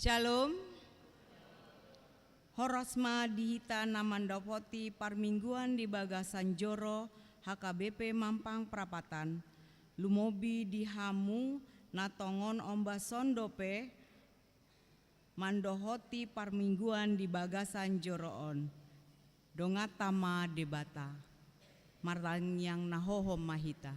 Shalom. Horosma dihita namandapoti parmingguan di Bagasan Joro HKBP Mampang Prapatan. Lumobi dihamu natongon ombason dope mandohoti parmingguan di Bagasan Joroon. Dongatama debata. Martang yang nahohom mahita.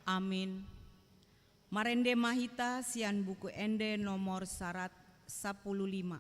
Amin. Marende mahita sian buku ende nomor syarat 15.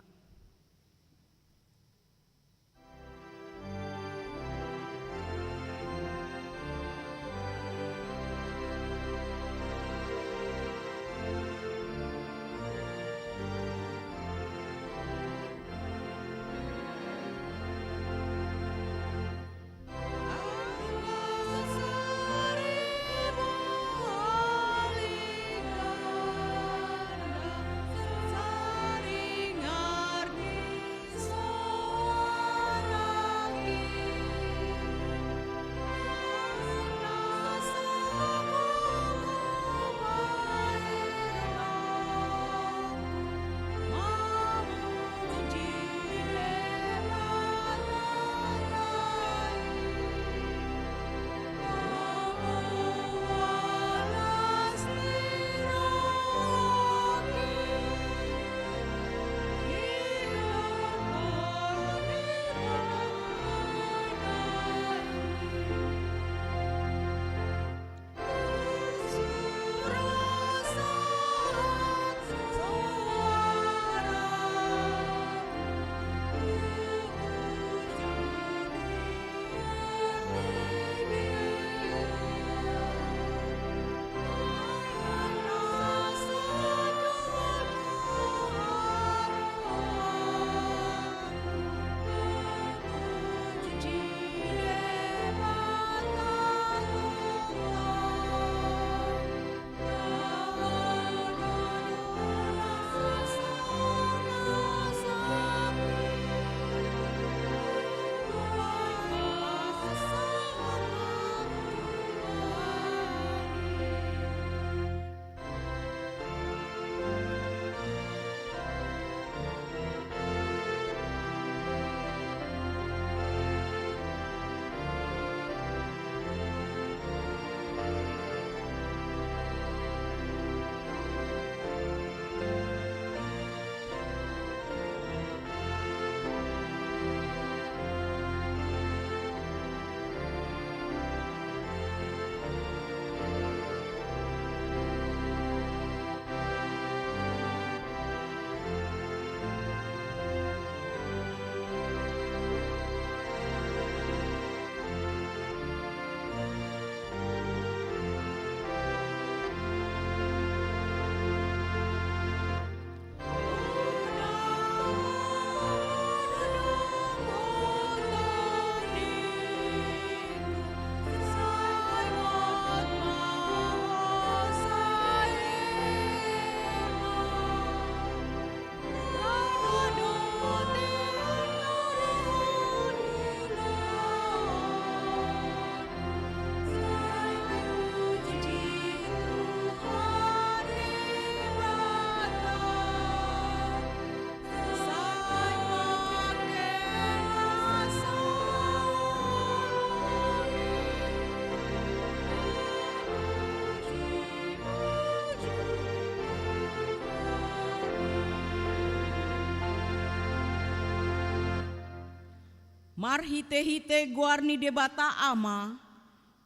Marhite-hite guarni debata ama,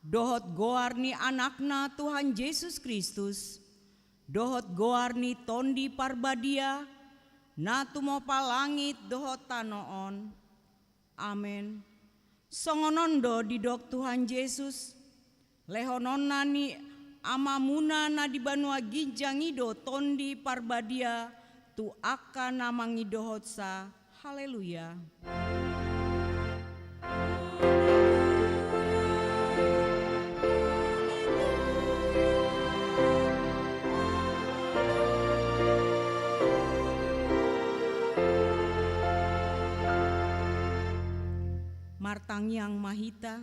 dohot guarni anakna Tuhan Yesus Kristus, dohot guarni tondi parbadia, na tumopa langit dohot tanoon. Amen. Songonondo didok Tuhan Yesus, lehononna ni amamuna na di banua ginjangido tondi parbadia, tu akan namangi dohot sa. Haleluya. Martang yang mahita,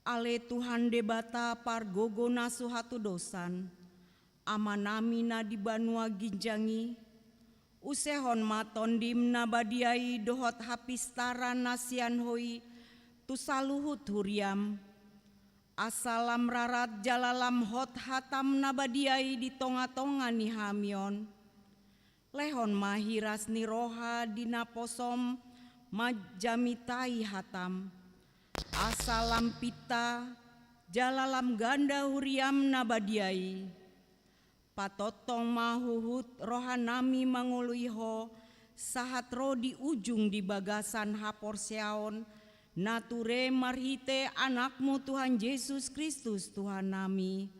ale Tuhan debata pargogo nasu hatu dosan, amanami na di banua ginjangi, usehon maton dimna badiai dohot hapistara nasian hoi, tusaluhut huriam, asalam rarat jalalam hot hatam nabadiai di tonga-tonga ni hamion, lehon mahiras ni roha dina posom, majamitai hatam, asalam pita jalalam ganda huriam nabadiai, patotong mahuhut rohanami manguluiho, sahat ro di ujung di bagasan hapor seaon, nature marhite anakmu Tuhan Yesus Kristus Tuhan nami.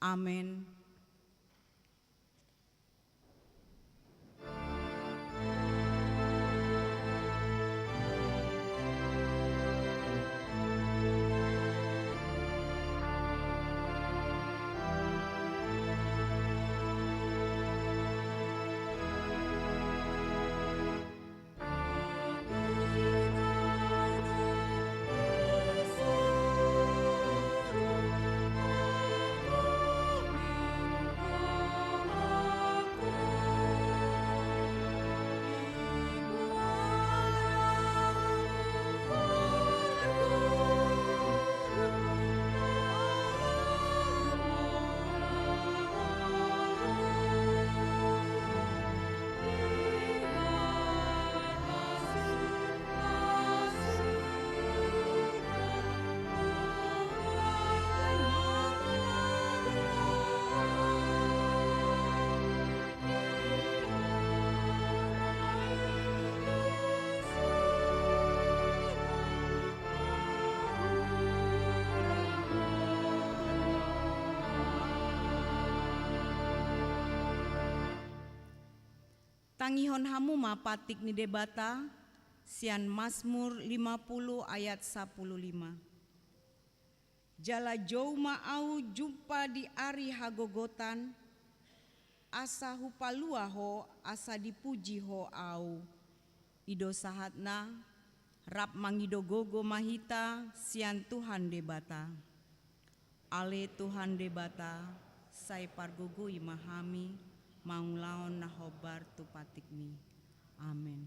Amen. Tangihon hamu mapatik ni debata, sian Mazmur 50 ayat 15. Jala jauh mau jumpa di ari hagogotan, asa hupalua ho asa dipuji ho au. Ido sahatna, rap mangido gogo mahita, sian Tuhan debata. Ale Tuhan debata, sai pargogoi mahami, maunglaon nahobar tupatikmi. Amin.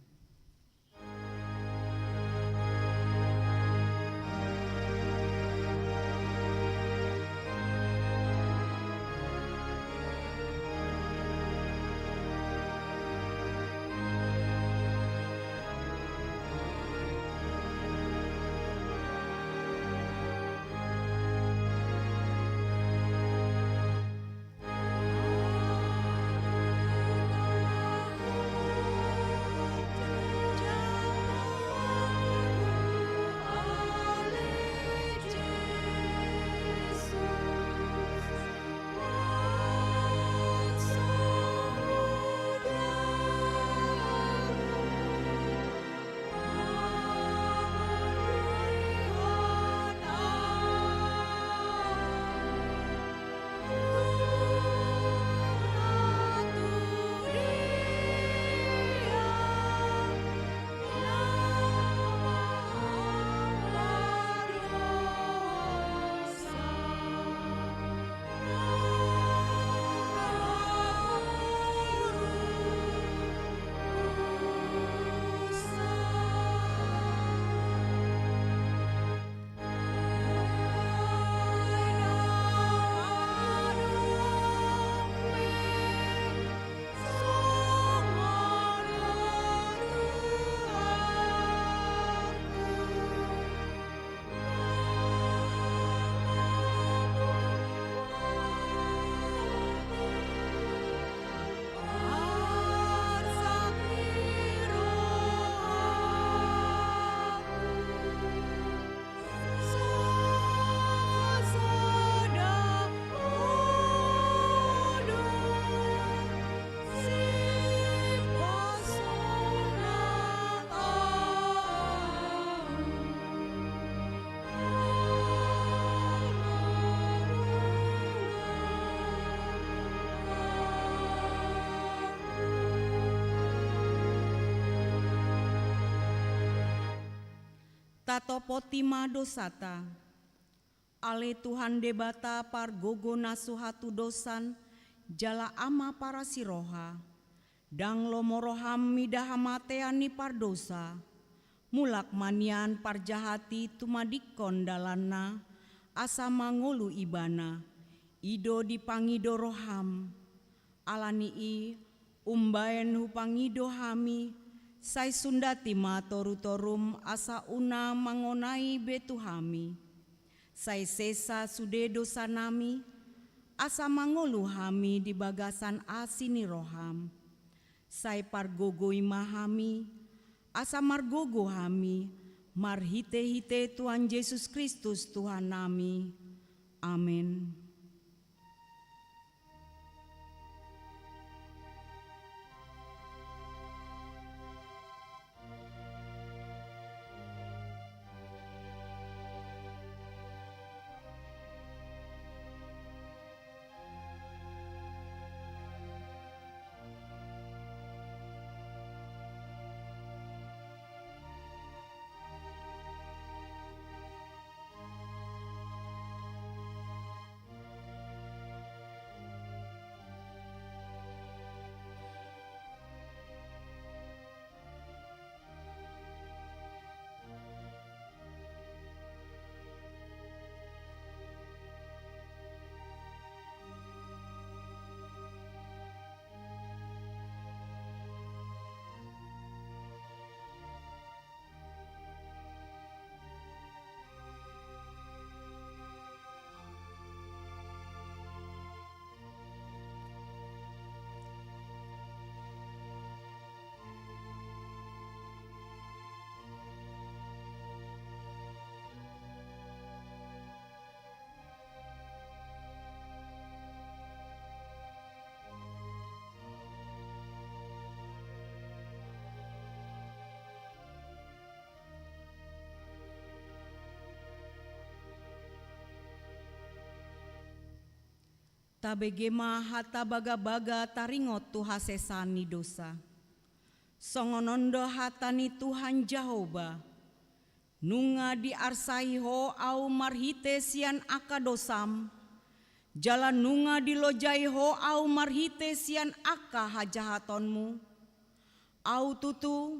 tato potima dosata. Ale Tuhan debata par gogo nasuhatu dosan jala ama para siroha. Dang lomoroham midahamateani par dosa. Mulak manian par jahati tumadikon dalana asa mangolu ibana. Ido dipangido roham. Alani i umbaen hupangido hami. Sai sundati ma toru-torum asa una mangonai betuhami. Sai sesa sude dosa nami, asa mangolu hami di bagasan asini roham. Sai pargogo imahami, asa margogo hami, marhite-hite Tuhan Yesus Kristus Tuhan nami. Amin. Tabegema hata baga-baga taringot tuhasesani dosa. Songonondo hatani Tuhan Jehovah. Nunga diarsai ho au marhite sian aka dosam. Jalan nunga dilojai ho au marhite sian aka hajahatonmu. Au tutu,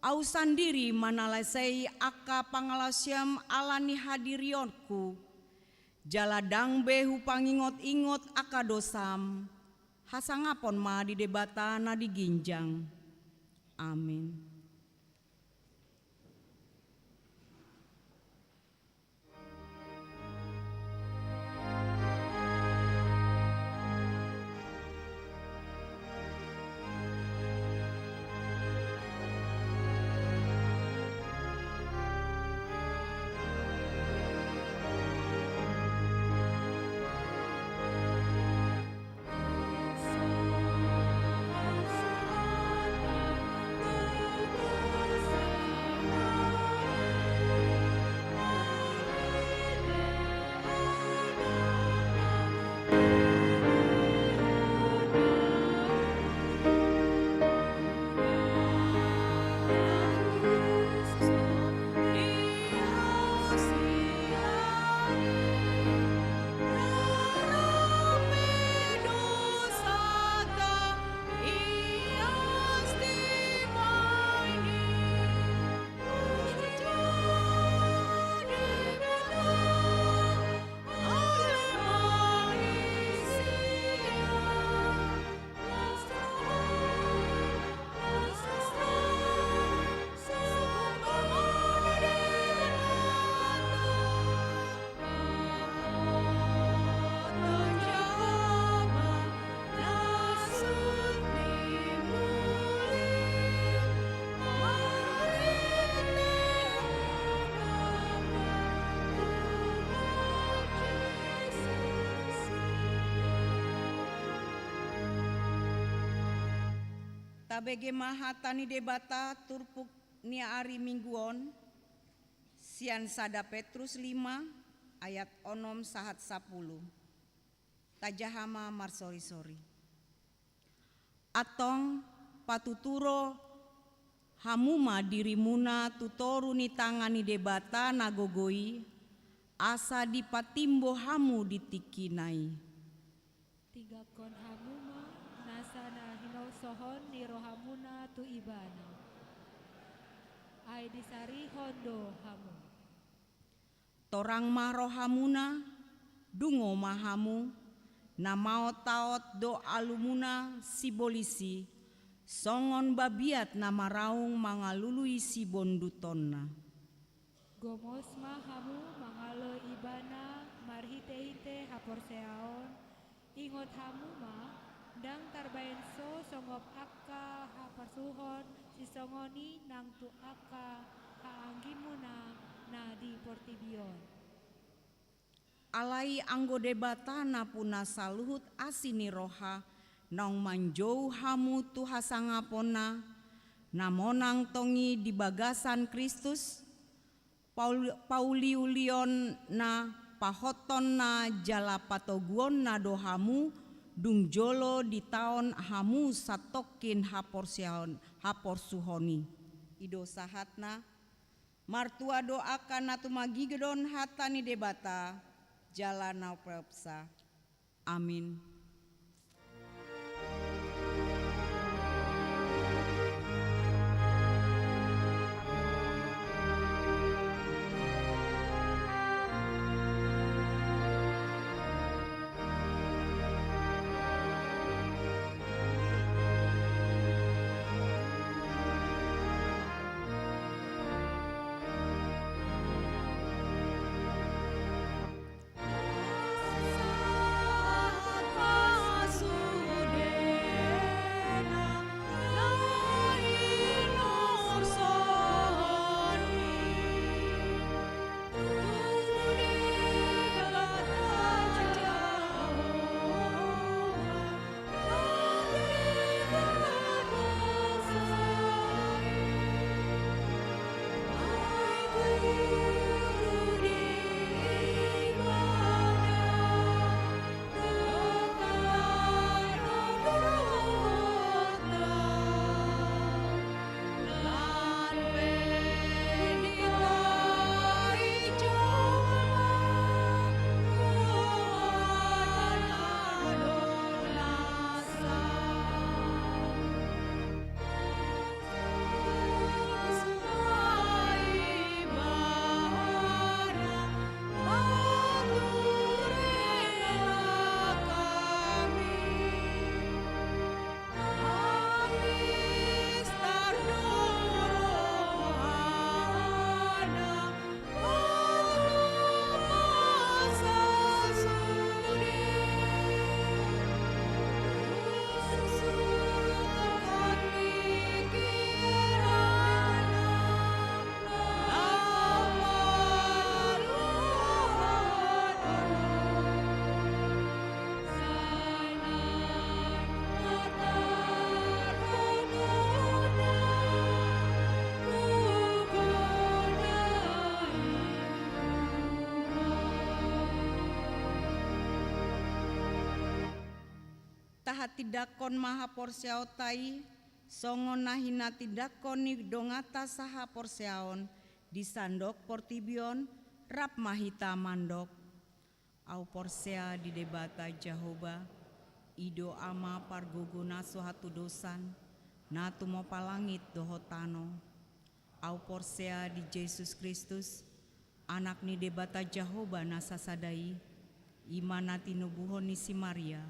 au sandiri manalesei aka pangalasyam alani hadirionku. Jaladang behu pangingot-ingot aka dosam, hasangapon ma di debata na diginjang. Amin. Tabege mahatani debata turpuk nia ari mingguon sian sada Petrus 5 ayat onom sahat 10. Tajahama marsori-sori. Atong patuturo Hamuma dirimuna tutoru ni tangani debata nagogoi, asa dipatimbo hamu ditikinai. Tiga kon hamuma nasana hinausohon ni rohamuna tu ibana. Ai disari hondo hamu. Torang marohamuna, dungo mahamu, namao taot do alumuna sibolisi, songon babiat nama raung mangalului si bondutonna. Gomos mahamu mangalo ibana marhite-hite haporseaon, ingot hamu ma dang tarbaenso songop akka haparsuhon si songoni nang tu akka haanggimuna na di portibion. Alai anggo debatana puna saluhut asini roha, nong manjou hamu tu hasangapona, namonang tongi di bagasan Kristus, Pauliulion na pahoton na jala patoguon na dohamu, dung jolo di taon hamu satokin haporsuhoni. Ido sahatna, martua doakan natu magigedon hatani debata, jalana prepsa. Amin. Tahati maha porsiautai, songon nahina tidakon ni dongata saha porsiaon, disandok portibion, rap mahita mandok. Au porsea di debata Jahoba, ido ama parguguna suhatu dosan, natu mo palangit dohotano. Au porsea di Yesus Kristus, anak ni debata Jahoba nasasadai, imana tinubuhon ni si Maria,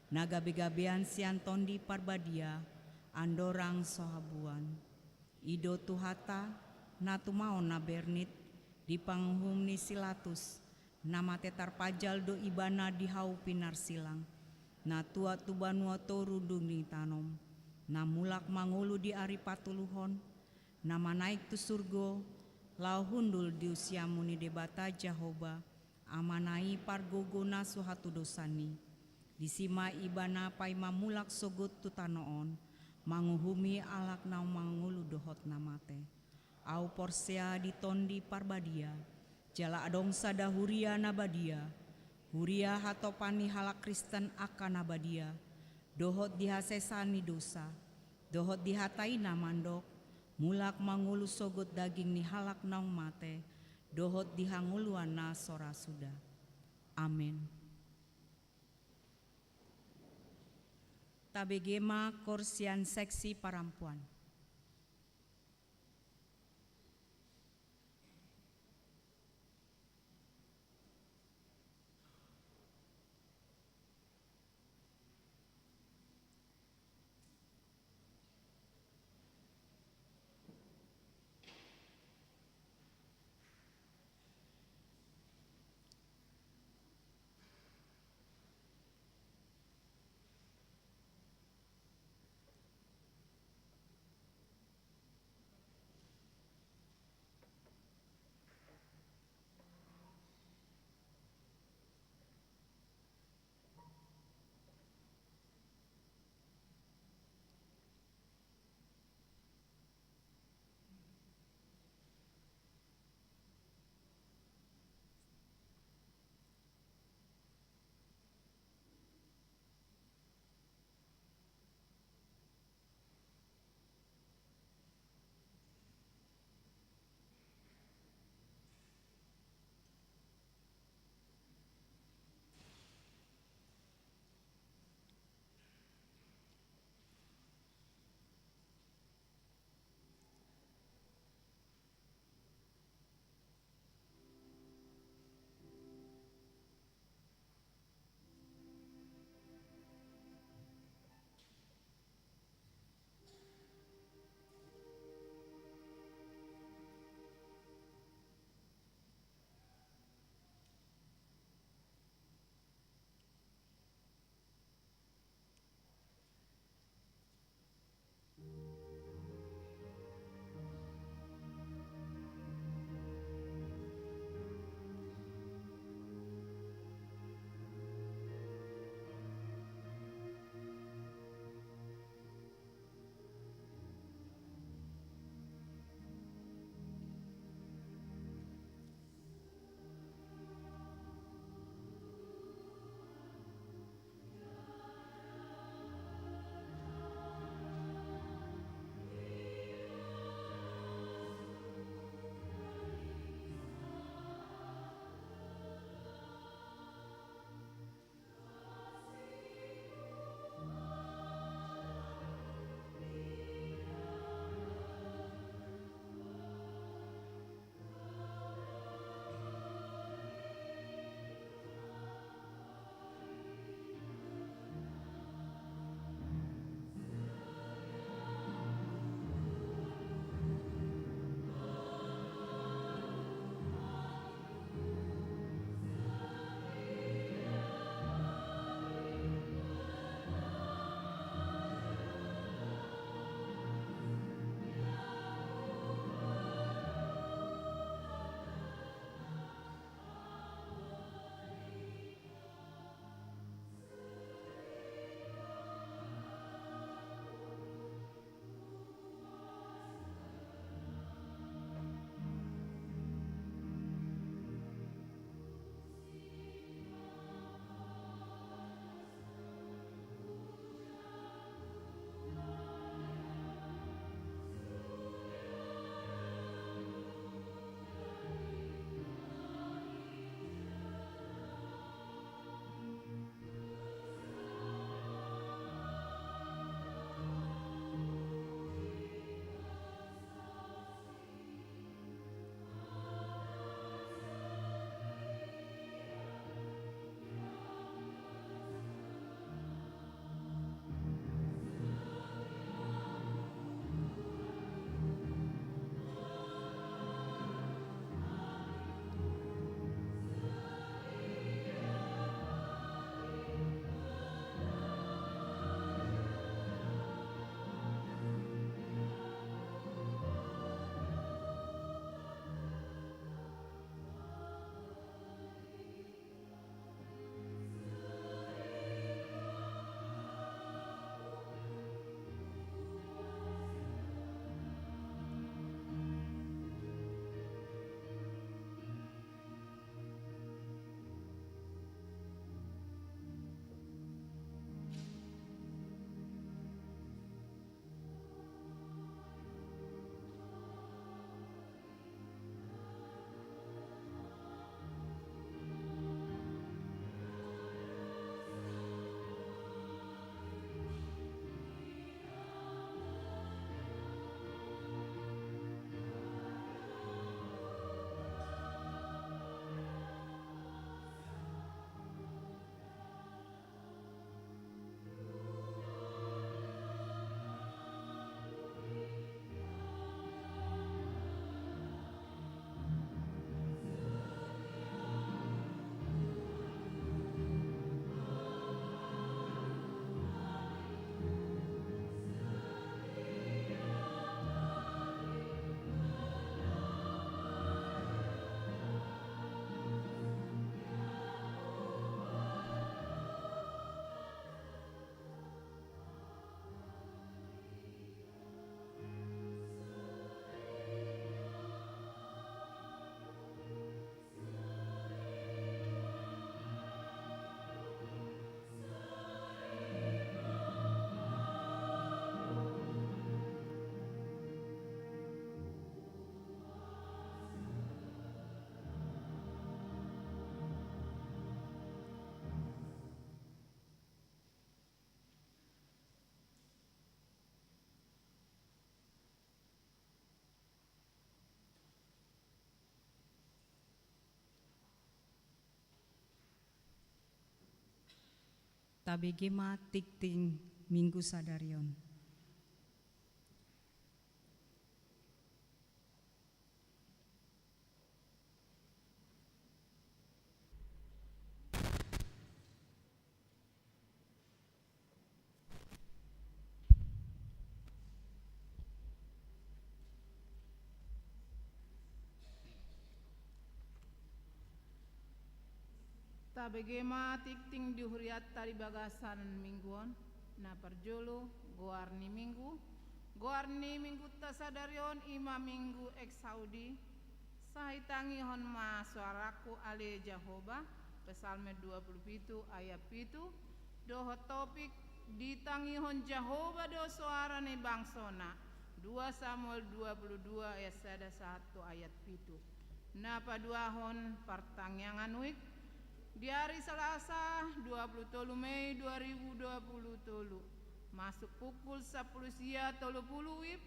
nagabe-gabean si Antondi parbadia, andorang sohabuan. Ido tuhata, natu maon na bernit, di panghum ni silatus, nama tetar pajal do ibana di hau pinar silang. Na tua tubanua toru dung tanom, na mulak mangulu di ari patuluhon, nama naik tu surgo, lau hundul di usiamu ni debata Jahoba, amanai pargogona suhatu dosani. Disima ibana pai mamulak sogut tutanoon, manguhumi alak nau mangulu dohot namate. Au porsea ditondi parbadia, jala adong sada huria nabadia, huria hatopani halak Kristen akan nabadia, dohot dihasesani dosa, dohot dihatai namandok, mulak mangulu sogot daging ni halak naung mate, dohot dihanguluan na sora sudah. Amin. Tabegema korsian seksi parampuan. tabegema tikting Minggu Sadarion. Tabegema tikting dihuriat tari bagasan mingguon na parjolo goarni minggu tasadarion ima minggu eksaudi sahitangi hon ma suaraku ale Jehovah pesalme 27 ayat 7 doho topik ditangi hon Jehovah do suara ne bangsona 2 Samuel 22 ayat 1 ayat 7 napa dua hon pertangyangan wik di hari Selasa 23 Mei 2020 masuk pukul 10 sia 30 wib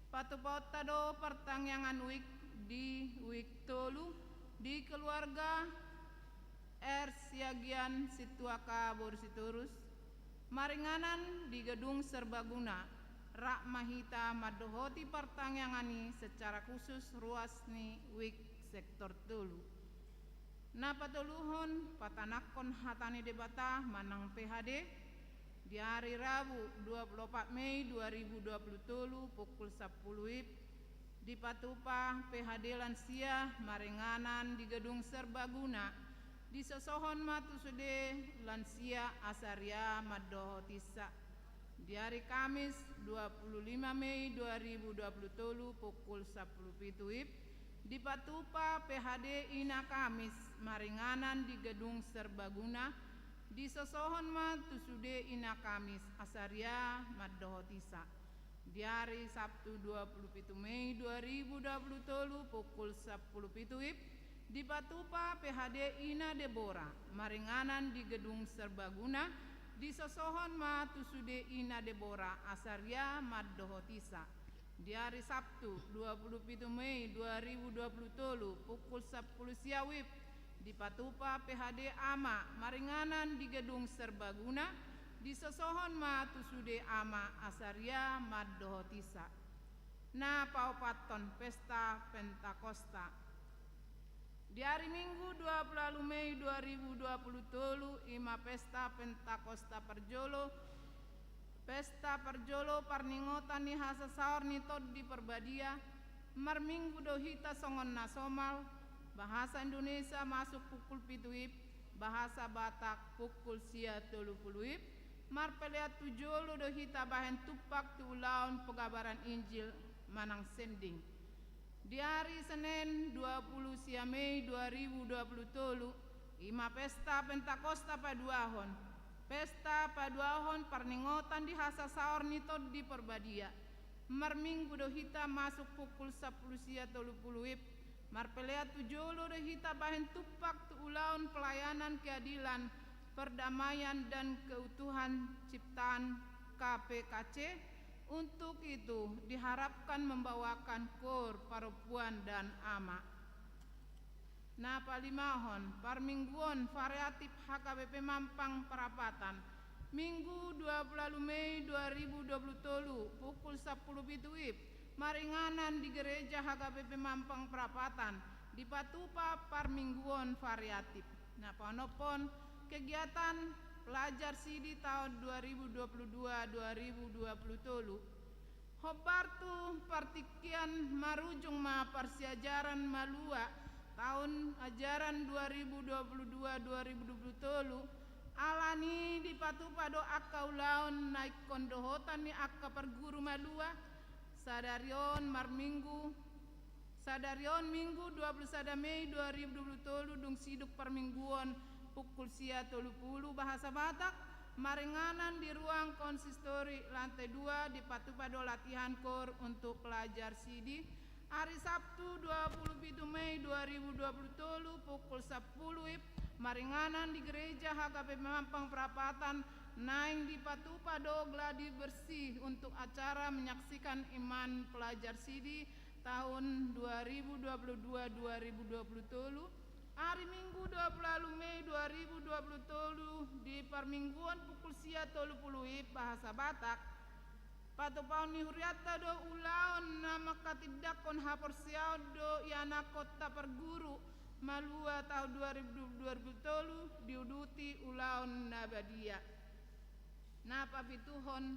patu-paut tado pertangyangan wik di wik tolu di keluarga Siagian Situaka Borsiturus maringanan di gedung serbaguna rak mahita madohoti pertangyangani secara khusus ruas ni wik sektor tolu napa toluhon patanakon hatani debata manang PHD di hari Rabu 24 Mei 2020 pukul 10 WIB di Patupa PHD lansia maringanan di gedung serbaguna di sosohon matusude lansia asaria madohotisa di hari Kamis 25 Mei 2020 pukul 10 WIB di Patupa PHD Ina Kamis maringanan di gedung serbaguna di sosohon matusude Ina Kamis asaria madohotisa di hari Sabtu 27 Mei 2020 pukul 10 WIB di Patupa PHD Ina Debora maringanan di gedung serbaguna di sosohon matusude Ina Debora asaria madohotisa di hari Sabtu 27 Mei 2020 pukul 10 sia WIB di Patupa PHD Ama maringanan di gedung serbaguna di sosohon matusude Ama asaria madohotisa na paupaton pesta Pentakosta di hari Minggu 20 Mei 2020 ima pesta Pentakosta Perjolo Pesta Perjolo parningotan ni hasa saor ni tod di perbadia marminggu dohita songon nasomal bahasa Indonesia masuk pukul 7 WIB bahasa Batak pukul sia 30 WIB marpeleat tujolo dohita bahen tupak tuulaun pegabaran Injil manang sending di hari Senin 20 sia Mei 2020 ima pesta Pentakosta paduahon Pesta paduahon parningotan di hasa saor nitod di perbadia marminggu dohita masuk pukul 10 sia 30 WIB marpeleat tujolo dohita bahen tupak tuulaun pelayanan keadilan perdamaian dan keutuhan ciptaan KPKC untuk itu diharapkan membawakan kor perempuan dan ama na palimahon parmingguon variatif HKBP Mampang Perapatan Minggu 20 Mei 2020 pukul 10 WIB maringanan di gereja HKBP Mampang Perapatan di Patupa parmingguon variatif na panopon kegiatan pelajar sidi tahun 2022-2020 Hobartu partikian marujung ma persiajaran malua tahun ajaran 2022-2020 alani di Patupa do akka ulaun naik kondohotan ni akka perguru malua sadarion minggu 21 Mei 2020 dung siduk permingguan pukul sia 30 bahasa Batak maringanan di ruang konsistori lantai 2 di Patupa do latihan kor untuk pelajar sidi hari Sabtu 27 Mei 2020 pukul 10 WIB maringanan di gereja HKBP Mampang Perapatan naing di Patupa do gladi bersih untuk acara menyaksikan iman pelajar sidi tahun 2022-2020 Hari Minggu 20 Mei 2023 di permingguan pukul sia 30 bahasa Batak patupaun ni huriata do ulaon nama katidakon haporsiao do iana kota perguru malua tahun 2023 diuduti ulaon nabadia. Napa pituhon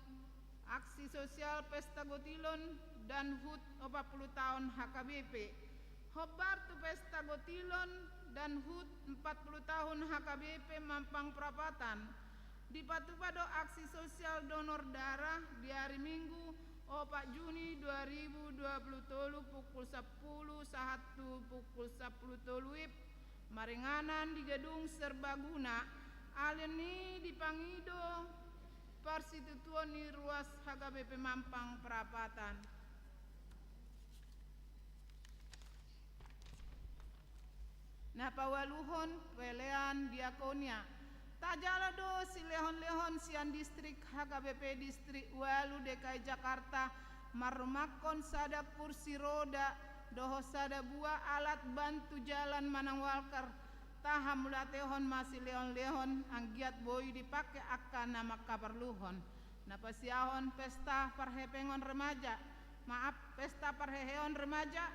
aksi sosial pesta gotilon dan HUT 40 tahun HKBP. Hobar tu pesta gotilon dan HUT 40 tahun HKBP Mampang Perapatan. Di Patupado aksi sosial donor darah di hari Minggu 4 Juni 2023 pukul 10 sahatu pukul 10 wib maringanan di gedung serbaguna aleni di Pangido Persitutuan di ruas HKBP Mampang Perapatan. Napawaluhon pelean diakonia tajala do si lehon-lehon sian distrik HKBP distrik Walu DKI Jakarta marumakon sada kursi roda doho sada buah alat bantu jalan manang walker taham mulatehon masih lehon-lehon anggiat boy dipakai akan nama kaperluhon. Napasiahon pesta perhepengon remaja pesta perheheon remaja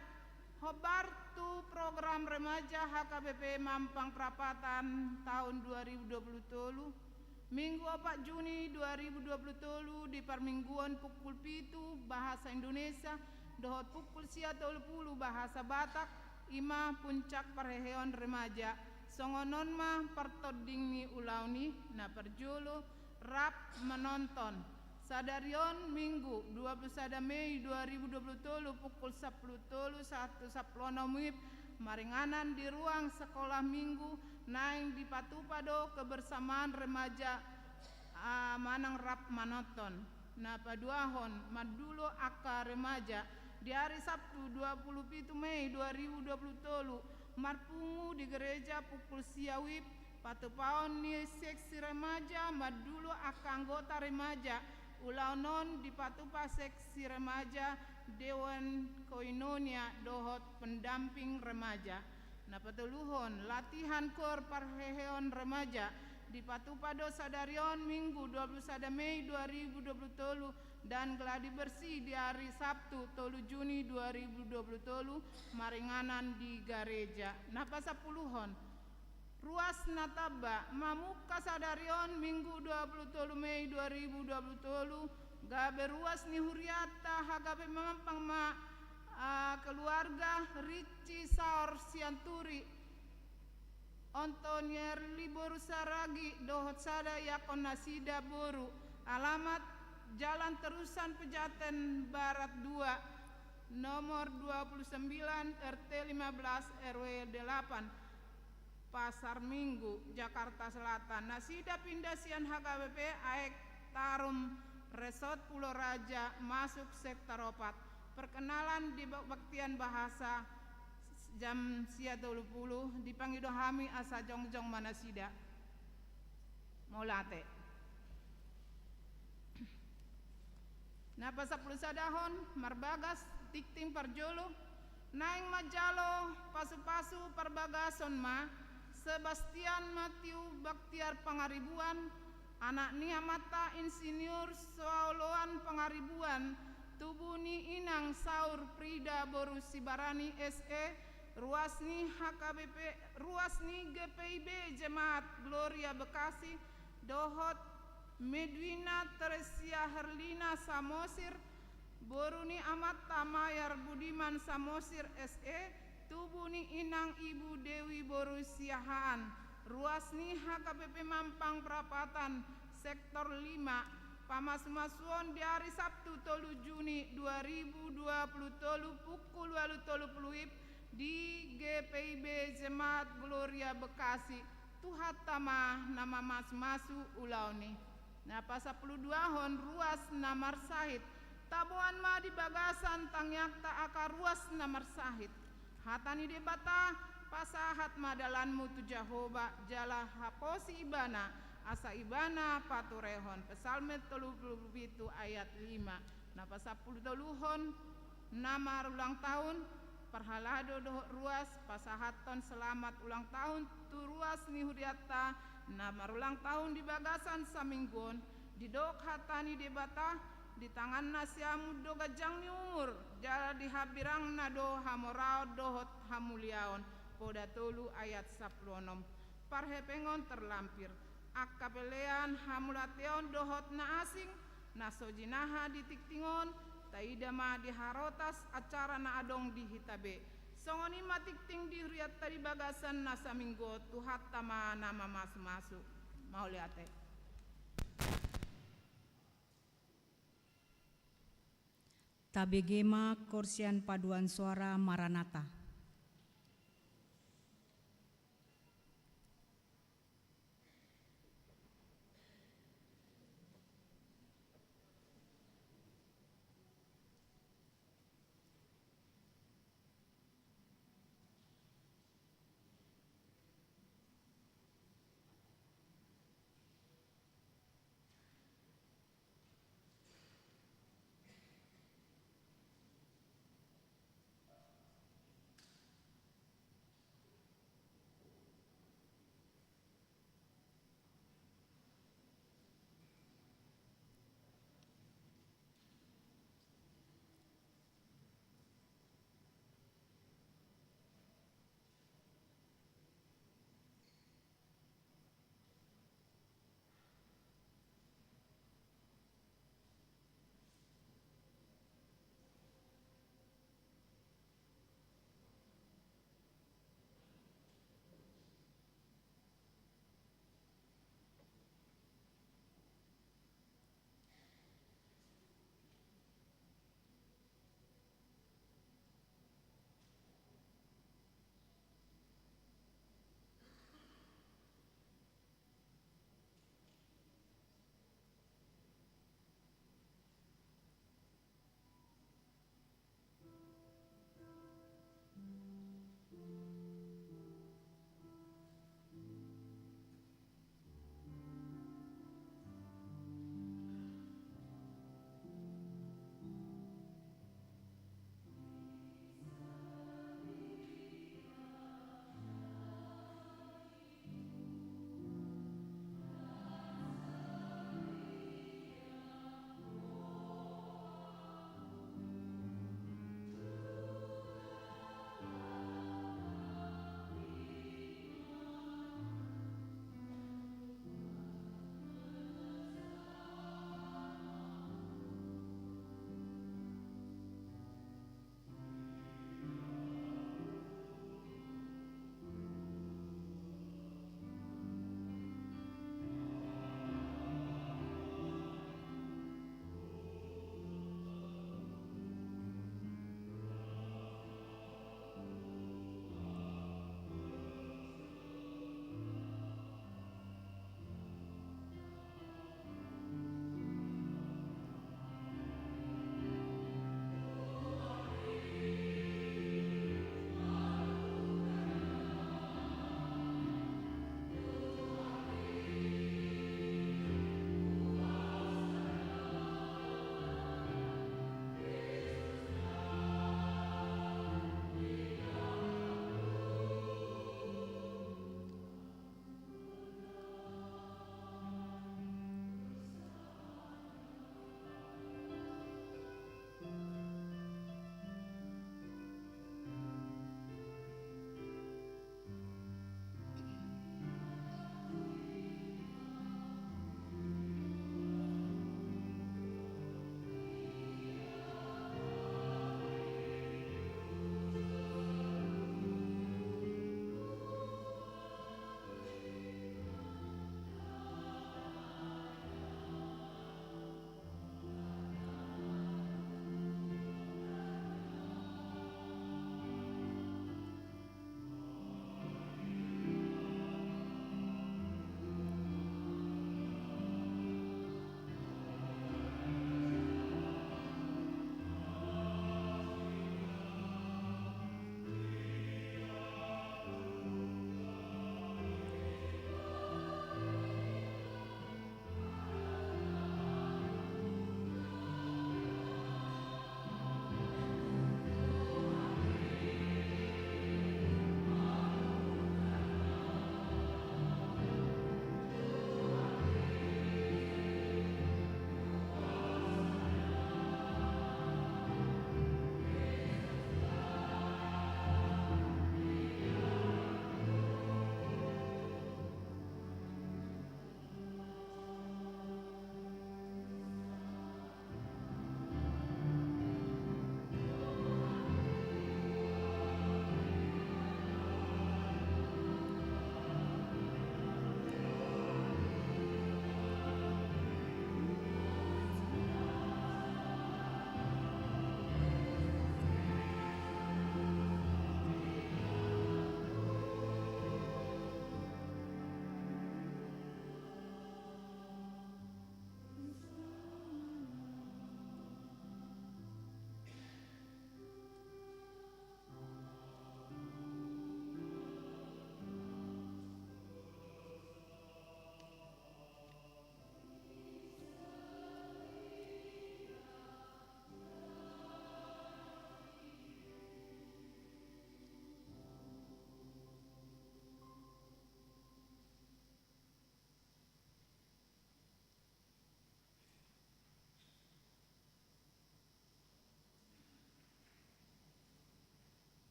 hobar tu program remaja HKBP Mampang Perapatan tahun 2023 Minggu 4 Juni 2023 di permingguan pukul 7 bahasa Indonesia dohot pukul sia 30 bahasa Batak ima puncak perheheon remaja songonon mah pertoding ni ulauni na perjolo rap menonton Sadarion Minggu 21 Mei 2023 pukul 10.1 wib maringanan di ruang sekolah minggu naing di Patupado kebersamaan remaja manang rap manoton na paduahon madulo aka remaja di hari Sabtu 27 Mei 2023 marpungu di gereja pukul siawib patupaon ni seksi remaja madulo aka anggota remaja ulaunon di Patupa seksi remaja Dewan Koinonia dohot pendamping remaja. Napatuluhon latihan kor parheheon remaja di Patupado Sadarion Minggu 21 Mei 2023 dan geladi bersih di hari Sabtu 3 Juni 2023 maringanan di gereja. Napasapuluhon Ruas Nataba Mamuka Sadarion Minggu 27 Mei 2023 gabe ruas ni huriata hagabe Mampang keluarga Ricci Saur Sianturi Ontonier Liboru Saragi dohot sada yakon nasida boru alamat Jalan Terusan Pejaten Barat 2 nomor 29 RT 15 RW 8 Pasar Minggu, Jakarta Selatan. Nasida pindasian HKBP Aek Tarum Resort Pulau Raja masuk sektor opat. Perkenalan di baktian bahasa jam sia 20 dipanggil dohami asa jongjong manasida. Molate. Napa 10 sadahon marbagas tikting parjolo naing majalo pasu-pasu perbagason ma Sebastian Matiu Baktiar Pangaribuan anak Niamata Insinyur Soaloan Pangaribuan Tubuni Inang Saur Prida Boru Sibarani SE Ruasni HKBP Ruasni GPIB Jemaat Gloria Bekasi Dohot Medwina Teresia Herlina Samosir Boruni Amata Mayar Budiman Samosir SE Tubuni Inang Ibu Dewi Boru Siahaan Ruasni HKBP Mampang Perapatan Sektor 5 Pamas-masuon di hari Sabtu 3 Juni 2023 pukul 8.30 di GPIB Jemaat Gloria Bekasi Tuhatama nama mas-masu ulauni napa 12 hon ruas namar sahid tabuan ma di bagasan tangyakta aka ruas namar sahid hatani debata pasahat madalanmu tu Jahoba jala haposi ibana asa ibana paturehon pesalme 37 ayat 5 napa 10 hon nama ulang tahun parhalado dohot ruas pasahaton selamat ulang tahun tu ruas ni huriata na marulang tahun di bagasan saminggon di dok hatani di bata di tangan nasiamu do gajang ni umur jadi habirang na do hamorao dohot hamuliaon poda tolu ayat 16 parhepengon terlampir akapelean hamulateon dohot na asing na sojinaha di tiktingon taidama di harotas acara na adong di hitabe songoni matikting di riat tadi bagasan na saminggo tuhat tama nama masu-masu mau liate Tabegema Korsian Paduan Suara Maranatha.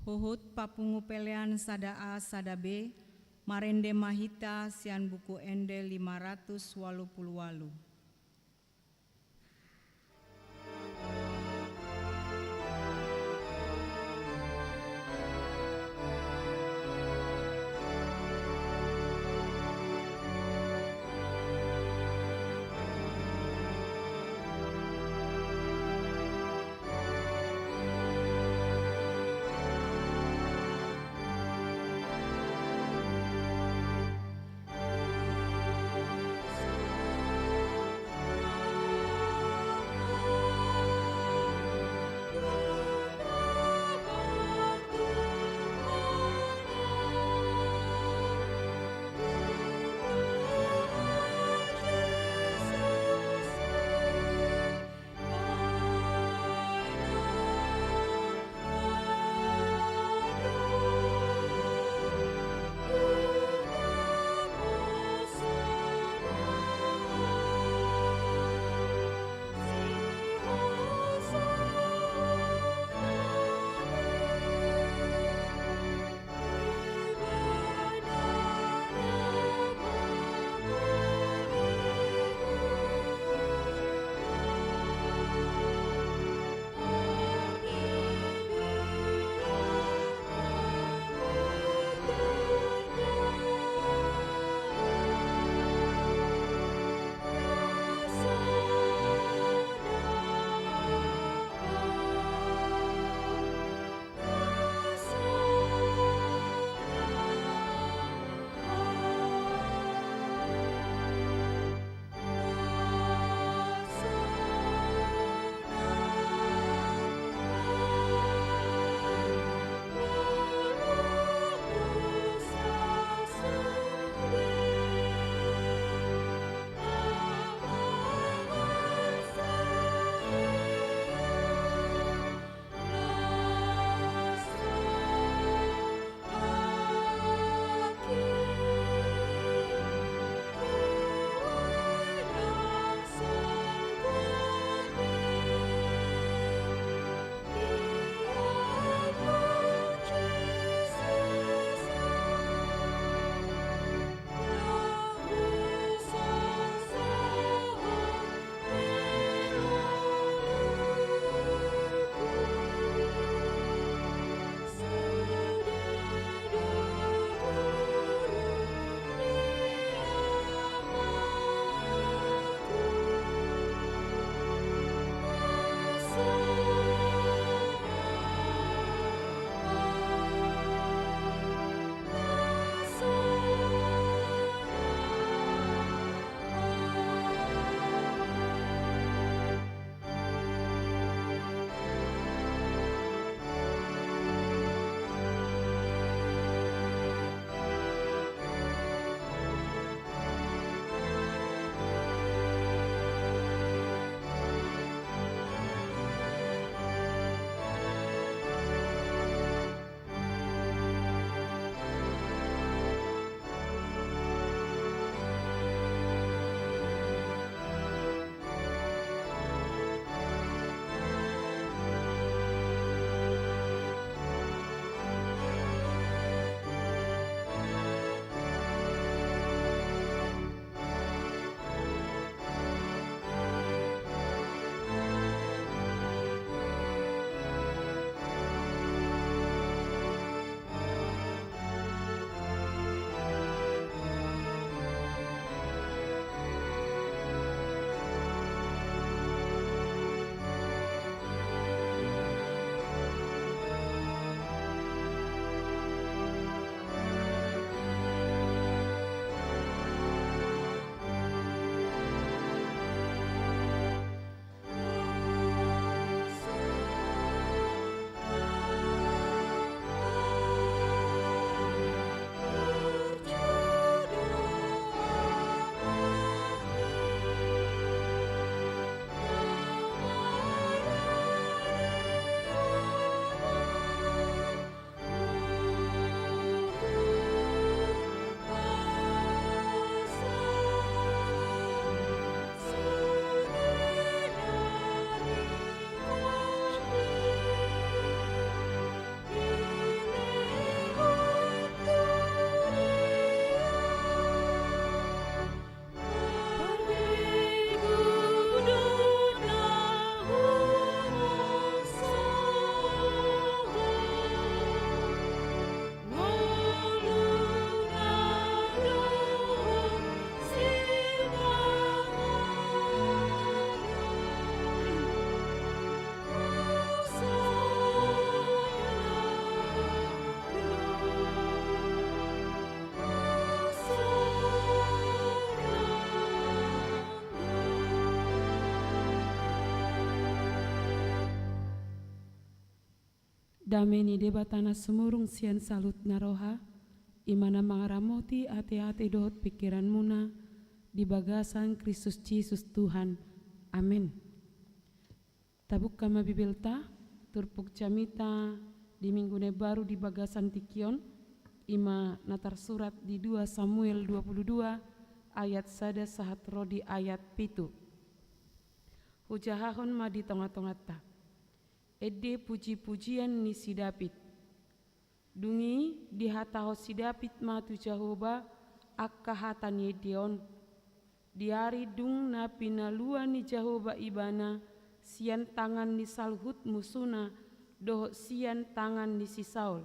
Huhut papungu pelean sada A sada B, marende mahita sian buku ende 588. Dameni debatana semurung sian salut naroha, imana mangaramoti ate-ate dohot pikiran muna, di bagasan Kristus Yesus Tuhan. Amin. Tabuk kama bibilta, turpuk camita di minggune baru di bagasan tikion, ima natar surat di 2 Samuel 22 ayat sada sahat rodi ayat pitu. Hujahahon ma di tengah-tengah. Ede puji-pujian ni si David. Dungi di hataho si David matu Jehovah akka hatan Yedeon. Diari dung na pinaluan ni Jehovah ibana sian tangan ni salhut musuna doh sian tangan ni si Saul.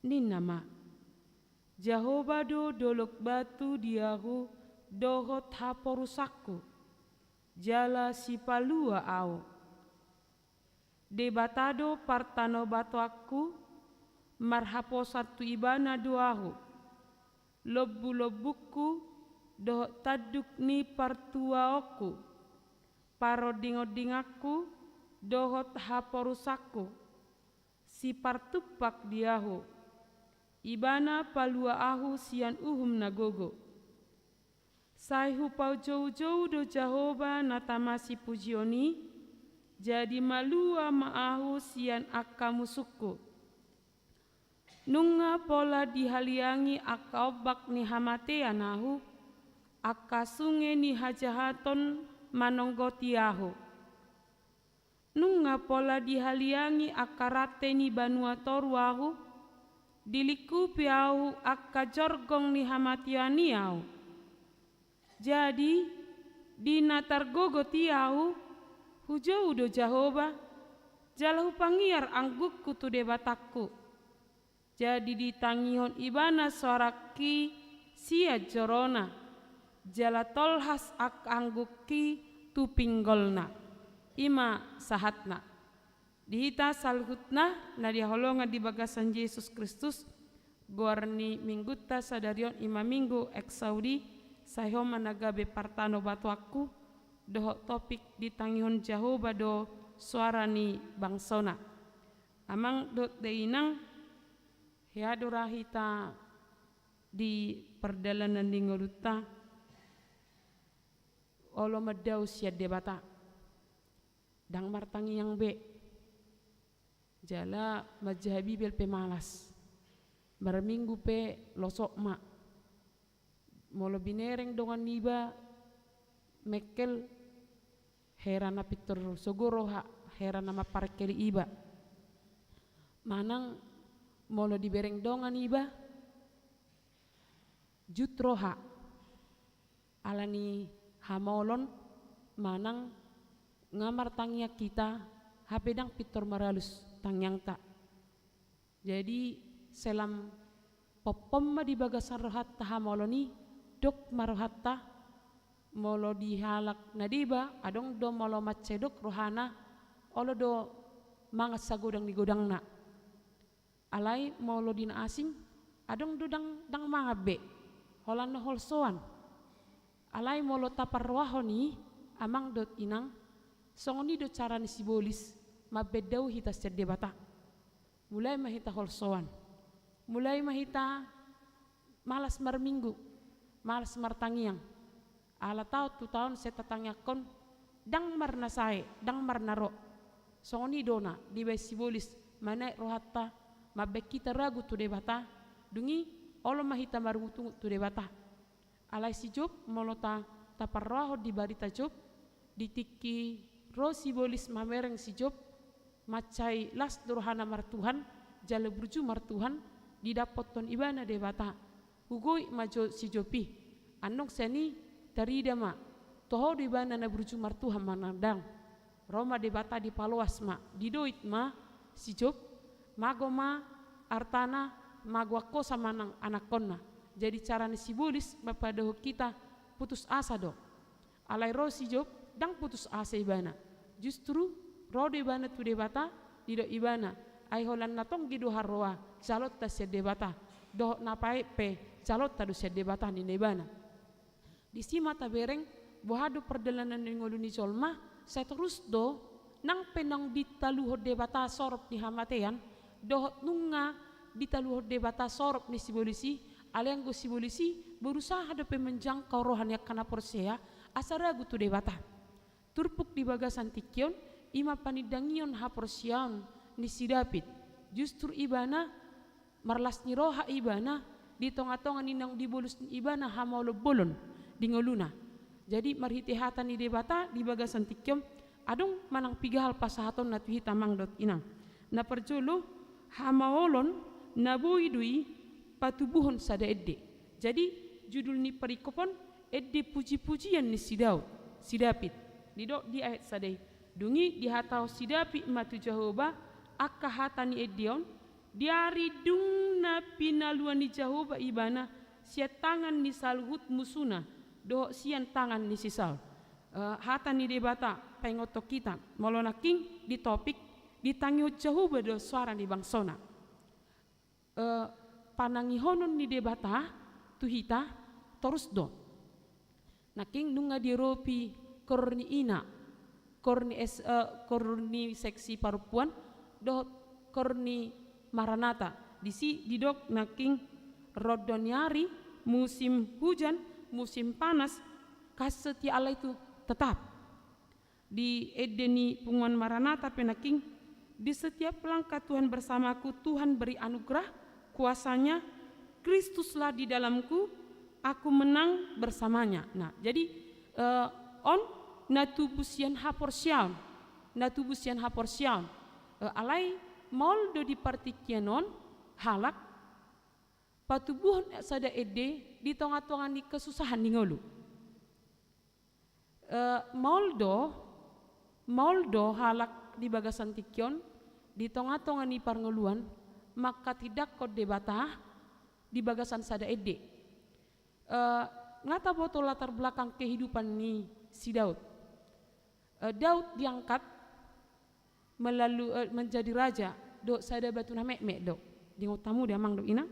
Ni nama Jehovah do dolok batu diahu dohot haporusakku. Jala si palua au. Debatado partano batu aku marhapo satu ibana duahu. Lobu-lobuku doh taduk ni partuaoku. Parodingodingaku dohot haporusaku. Si partupak diahu. Ibana palua ahu sian uhum nagogo. Saihu pau jauh-jauh do Jehovah natamasi pujioni. Jadi malua maahu sian akka musuku. Nunga pola dihaliangi akka obak ni hamatean ahu. Akka sunge ni hajahaton manonggoti ahu. Nunga pola dihaliangi akka rate ni banua toru ahu. Dilikupi ahu akka jorgong ni hamatiani ahu. Jadi dinatar gogoti ahu. Hujau do Jehovah, jalahu pangiar anggukku tu debatakku. Jadi ditangihon ibana suaraki sia jorona, jala tolhas ak anggukki tu pinggolna. Ima sahatna. Dihita salhutna na diholonga di bagasan Yesus Kristus. Gorni minggutta sadarion ima minggu eksaudi sayhoma nagabe partano batu aku. Doh topik di tangihon Jehovah do suara ni bangsona. Amang dot deinang headora hita di perdalanan di ngoluta olo medau siad debata. Dang martangi yang be jala majahabi bel pemalas. Barminggu pe losok ma. Molo binereng dongan niba Mekel herana pitur sogoroha herana maparkeli iba. Manang molo dibereng dongan iba jutroha alani hamolon manang ngamar tangnya kita hapedang pitur maralus tangyang tak. Jadi selam popomma di bagasan rohatta hamoloni dok marohatta molo dihalak nadiba adong do molo macedok rohana olo do mangas sagodang di godangna alai molo dina asing adong do dang mangabe holan no holsoan alai molo tapar wahoni amang dot inang songoni do cara ni sibolis mabedau hita sede bata mulai mahita holsoan mulai mahita malas marminggu malas martangiang ala tau tu tahun saya tatangakon dang marna sae dang marna ro songoni dona di sibolis mana rohatta mabek kita ragu tu debata dungi olo mahita marutu tu debata alai si job molota taparroho di barita job ditiki ro sibolis mamereng si job macai las durhana martuhan jale burju martuhan didapoton ibana debata hugoi majo si jopi anok seni tarida ma toho di bana na burju martuha manandang Roma debata di paloas ma didoit ma si job mago ma artana mago ako sa manang anakonna jadi cara ni sibulis mapadaho kita putus asa do alai ro si job dang putus asa ibana justru ro di bana tu debata dido ibana ai holan natong gido harroa calot ta se debata do napai pe calot ta do se debata ni nebana di sima tabereng bohado perdalanan ni ngoluni colma saya terus do nang penang ditaluho debata sorop di hamatean dohot nunga ditaluh debata sorop ni sibolisi aliang go sibolisi berusaha dapat menjangkau rohani kana porsea asara gutu debata turpuk di bagasan tikion ima panidangion ha porsiaon ni sidapit justru ibana marlas ni roha ibana di tonga-tonga ninang dibolus ni ibana ha maulo bolon di ngoluna jadi marhitihatan ni debata di bagasan tikion adong manang pigahal pasahaton na tuhita mangdot inang na perjolo ha maolon na buidui patubuhon sada edde jadi judul ni perikopon edde puji-pujian ni sidapit didok di ayat sadai dungi dihatau sidapi matu Jehovah akka hatani edion diari dung na pinaluan ni Jehovah ibana sia tangan ni salhut musuna doh sian tangan ni sisal hatani debata pengotok kita molona king di topik ditangyo Jehovah do suara di bangsona panangihonon ni debata tuhita terus do naking nunga diropi korni ina korni seksi perempuan do korni maranata didok naking rodonyari musim hujan musim panas kaseti Allah itu tetap di edeni punguan maranata penaking di setiap langkah Tuhan bersamaku Tuhan beri anugerah kuasanya Kristuslah di dalamku aku menang bersamanya. Nah jadi on natubusian haporsian alai moldo di partikianon halak patubuhon sada ede di tonga-tonga ni kesusahan ni ngolu moldo halak di bagasan tikion di tonga-tonga ni parngoluan maka tidak kod debata di bagasan sada ede ngata foto latar belakang kehidupan ni si Daud Daud diangkat melalui menjadi raja do sada batu na mekmek do di ngotamu dia mang do ina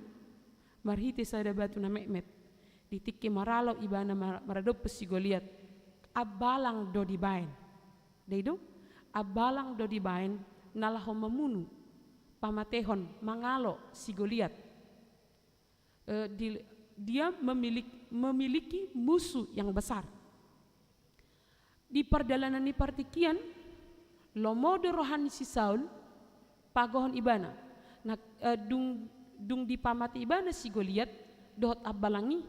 marhiti sada batu na mekmek ditiki maralo ibana maradop si Goliat abalang do dibain deido abalang do dibain nalaho memunu pamatehon mangalo si Goliat dia memiliki musuh yang besar di perjalanan ni partikian lomodo rohani si Saul pagohon ibana na dung di pamati ibana si Goliat dohot abalangi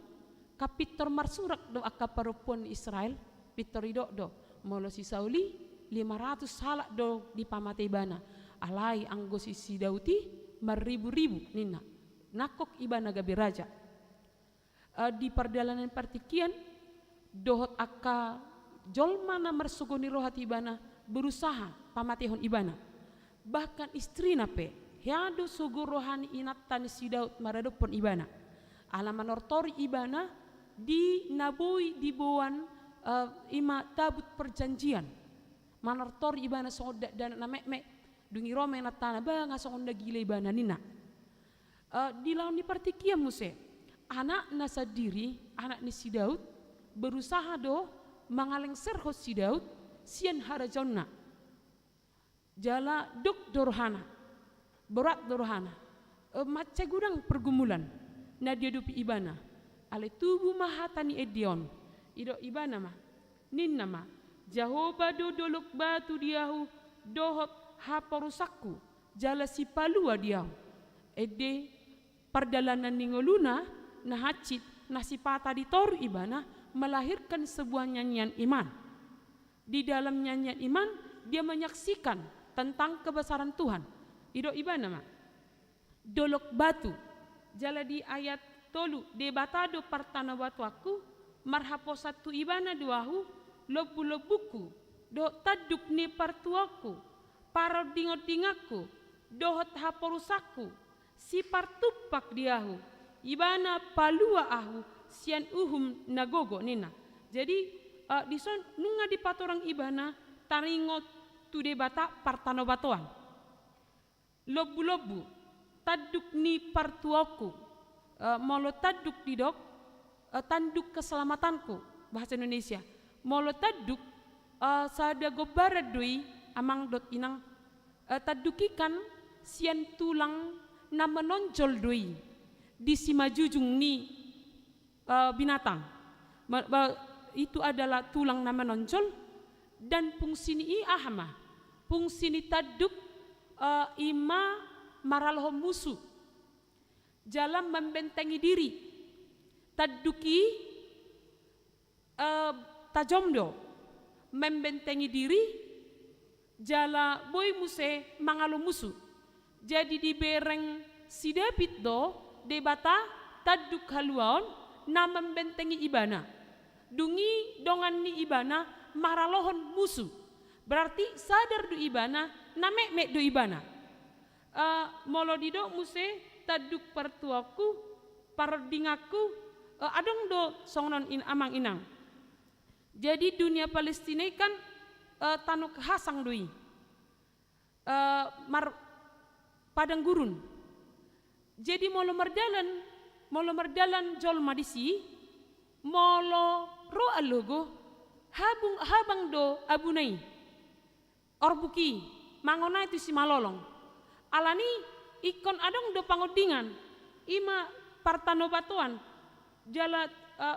kapitor marsurak do akka perempuan Israel pitor ido do molo si Sauli 500 salak do di pamati ibana alai anggo si Dauti maribu-ribu nina nakok ibana gabi raja di perjalanan partikian dohot akka jolma na marsugoni rohati ibana berusaha pamatehon ibana bahkan istri nape hiado sugu rohani inatan si Daud maradopon ibana ala manortori ibana di naboi di boan ima tabut perjanjian manortori ibana soda dan na mek dungi rome na tanah ba ngasonda gila ibana nina di lawan di partikian muse anak nasa diri anak ni si Daud berusaha do mangaleng serhos si Daud sian harajonna jala duk dorhana berat dorhana macam gudang pergumulan na dia dupi ibana ale tubuh mahatani edion ido ibana mah ninna mah Jehovah do dolok batu diahu dohot haporusakku jala si palua diahu ede perjalanan ningoluna na hacit na si pata ditor ibana melahirkan sebuah nyanyian iman. Di dalam nyanyian iman dia menyaksikan tentang kebesaran Tuhan. Ido ibana ma dolok batu jala di ayat tolu debatado partana batu aku marhapo satu ibana duahu lobu-lobuku do taduk ni partuaku paro dingot-dingaku dohot haporusaku si partupak diahu ibana palua ahu sian uhum nagogo nina. Jadi di son nunga di patorang ibana taringot tu debata partano batoan. Lobu-lobu taduk ni partuaku molo taduk didok tanduk keselamatanku bahasa Indonesia. Molo taduk sada gobarat doi amang dot inang tadukikan sian tulang na menonjol doi di si majujung ni binatang. Itu adalah tulang na menonjol dan fungsi ni ahma. Fungsi ni taduk ima maraloh musuh dalam membentengi diri. Taduki tajomdo membentengi diri jala boy muse mangalo musuh. Jadi di bereng si David do debata taduk haluan na membentengi ibana. Dungi dongan ni ibana maralohon musuh. Berarti sadar du ibana na mek du ibana. Molo dido muse taduk pertuaku parodingaku adong do songnon amang inang. Jadi dunia Palestina kan tanuk hasang dui padang gurun. Jadi molo merdalan jolma disi molo ro alogo habang do abunai orbuki mangona itu si malolong alani ikon adong do pangodingan ima partano batuan jala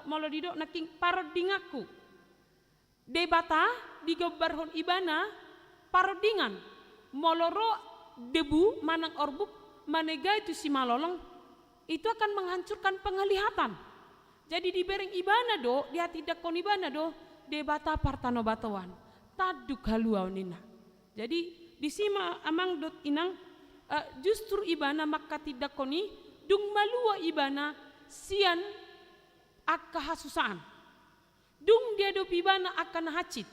molo dido naking parodingaku debata digobarhon ibana parodingan moloro debu manang orbuk manega itu si malolong itu akan menghancurkan penglihatan. Jadi di bereng ibana do dia tidak kon ibana do debata partano batuan taduk haluau nina. Jadi di sima amang dot inang justru ibana maka tidak koni dung malua ibana sian akka hasusaan. Dung dia do ibana akan hacit.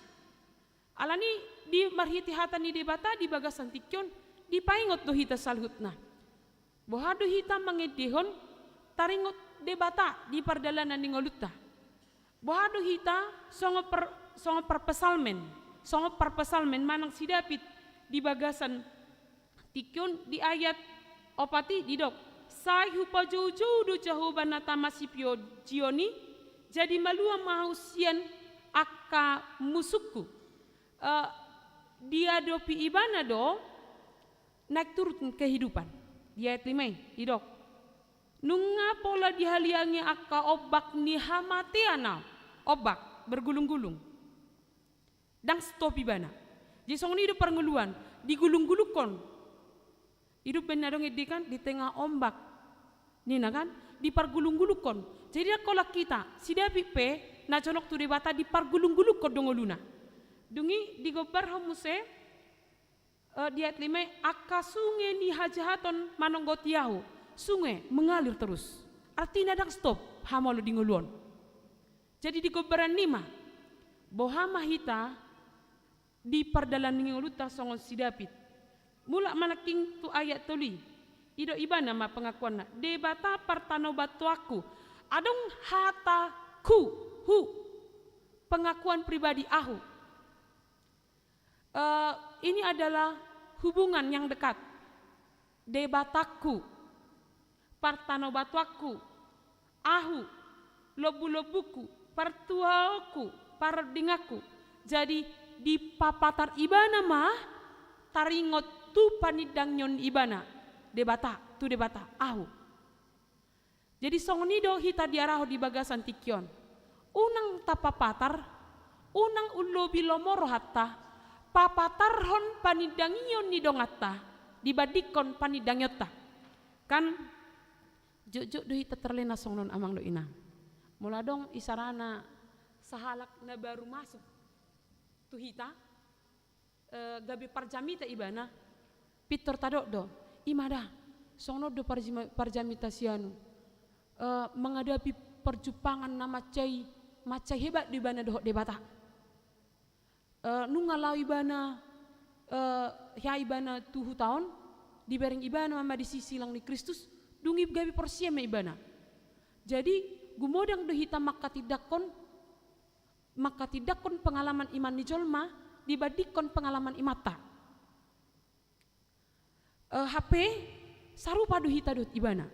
Alani di marhiti hata ni debata di bagasan tikyon di paingot do hita salhutna. Bohado hita mangedehon taringot debata di pardalanan ni ngolutta. Bohado hita songo perpesalmen manang si David di bagasan tikyon di ayat opati didok sai hupa jauh-jauh do jahoban tamasipio jioni jadi malua mahusian akka musuku dia dopi ibana do naik turut kehidupan di ayat 5 didok nunga pola dihaliangi akka obak ni hamatiana obak bergulung-gulung dan stop ibana jadi song ni do pernguluan digulung-gulukon hidup benadong edikan di tengah ombak nina kan di pargulung-gulukon jadi kalau kita si David pe na conok tu debata di pargulung-gulukon dongoluna dungi digobar homuse di ayat 5 akka sungai ni hajahaton manonggotiahu sungai mengalir terus artinya dang stop hamalo dinguluan jadi digobaran 5 bohama hita di perdalan nguluta songon si David mula manaking tu ayat tuli ido ibana ma pengakuan na debata partano batuaku adong hataku hu pengakuan pribadi ahu. Ini adalah hubungan yang dekat debataku partano batuaku ahu lobu-lobuku partuaku parodingaku jadi di papatar ibana mah taringot tu panidang nyon ibana debata ahu. Jadi songnido hita diaraho di bagasan tikyon unang tapapatar unang ulobi lomoro hatta papatarhon panidangion ni dongatta dibadikon panidangyotta kan jujuk do hita terlena songnon amang do ina mula dong isarana sahalak na baru masuk tu hita gabi parjamita ibana pitor tadok do imada songno do parjamita sianu menghadapi perjupangan nama macai hebat di bana do debata nungalau ibana ya ibana tuhu tahun di bereng ibana mama di sisi lang di Kristus dungi gabi porsiam ibana jadi gumodang do hita maka tidakon pengalaman iman di jolma dibandingkan pengalaman imata HP sarupa do hita do ibana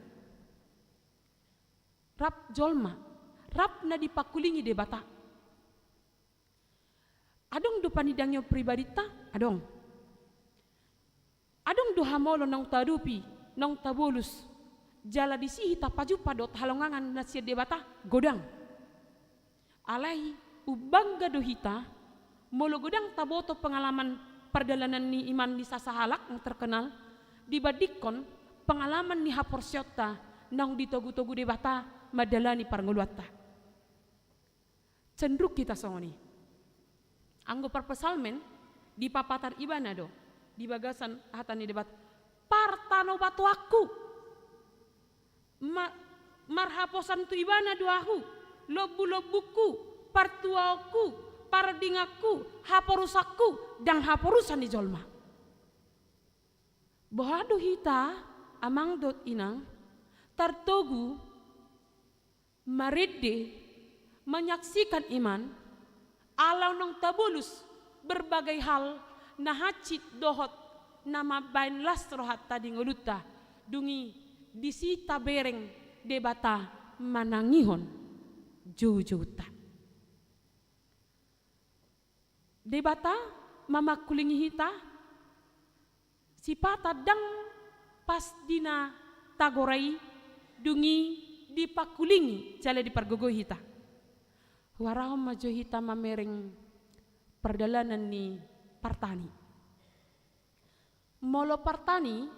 rap jolma rap na dipakulingi debata adong do panidangyo pribadi ta adong Adong doha molo nong tadupi, nong tabulus. Jala disihi tapaju padot halongangan nasia debata godang. Alai ubangga dohita, molo godang taboto pengalaman perjalanan ni iman di sasahalak yang terkenal, dibadikon pengalaman ni haporsyota nang ditogu-togu debata madalani parnguluatta. Cenderuk kita songoni. Anggo perpesalmen di papatar ibana do, di bagasan hatani debat partano batu aku marhaposan tu ibana doahu lobu-lobuku partuaku paradingaku haporusakku dan haporusan di jolma bohado hita amang dot inang tartogu marede menyaksikan iman alau nong tabulus berbagai hal nahacit dohot nama bain lasrohat tadi ngoluta dungi disita bereng debata manangihon jujuta debata mama kulingi hita sipata dang pas dina tagorai dungi dipakulingi jale dipargogo hita warahom majo hita mamereng perjalanan ni partani molo partani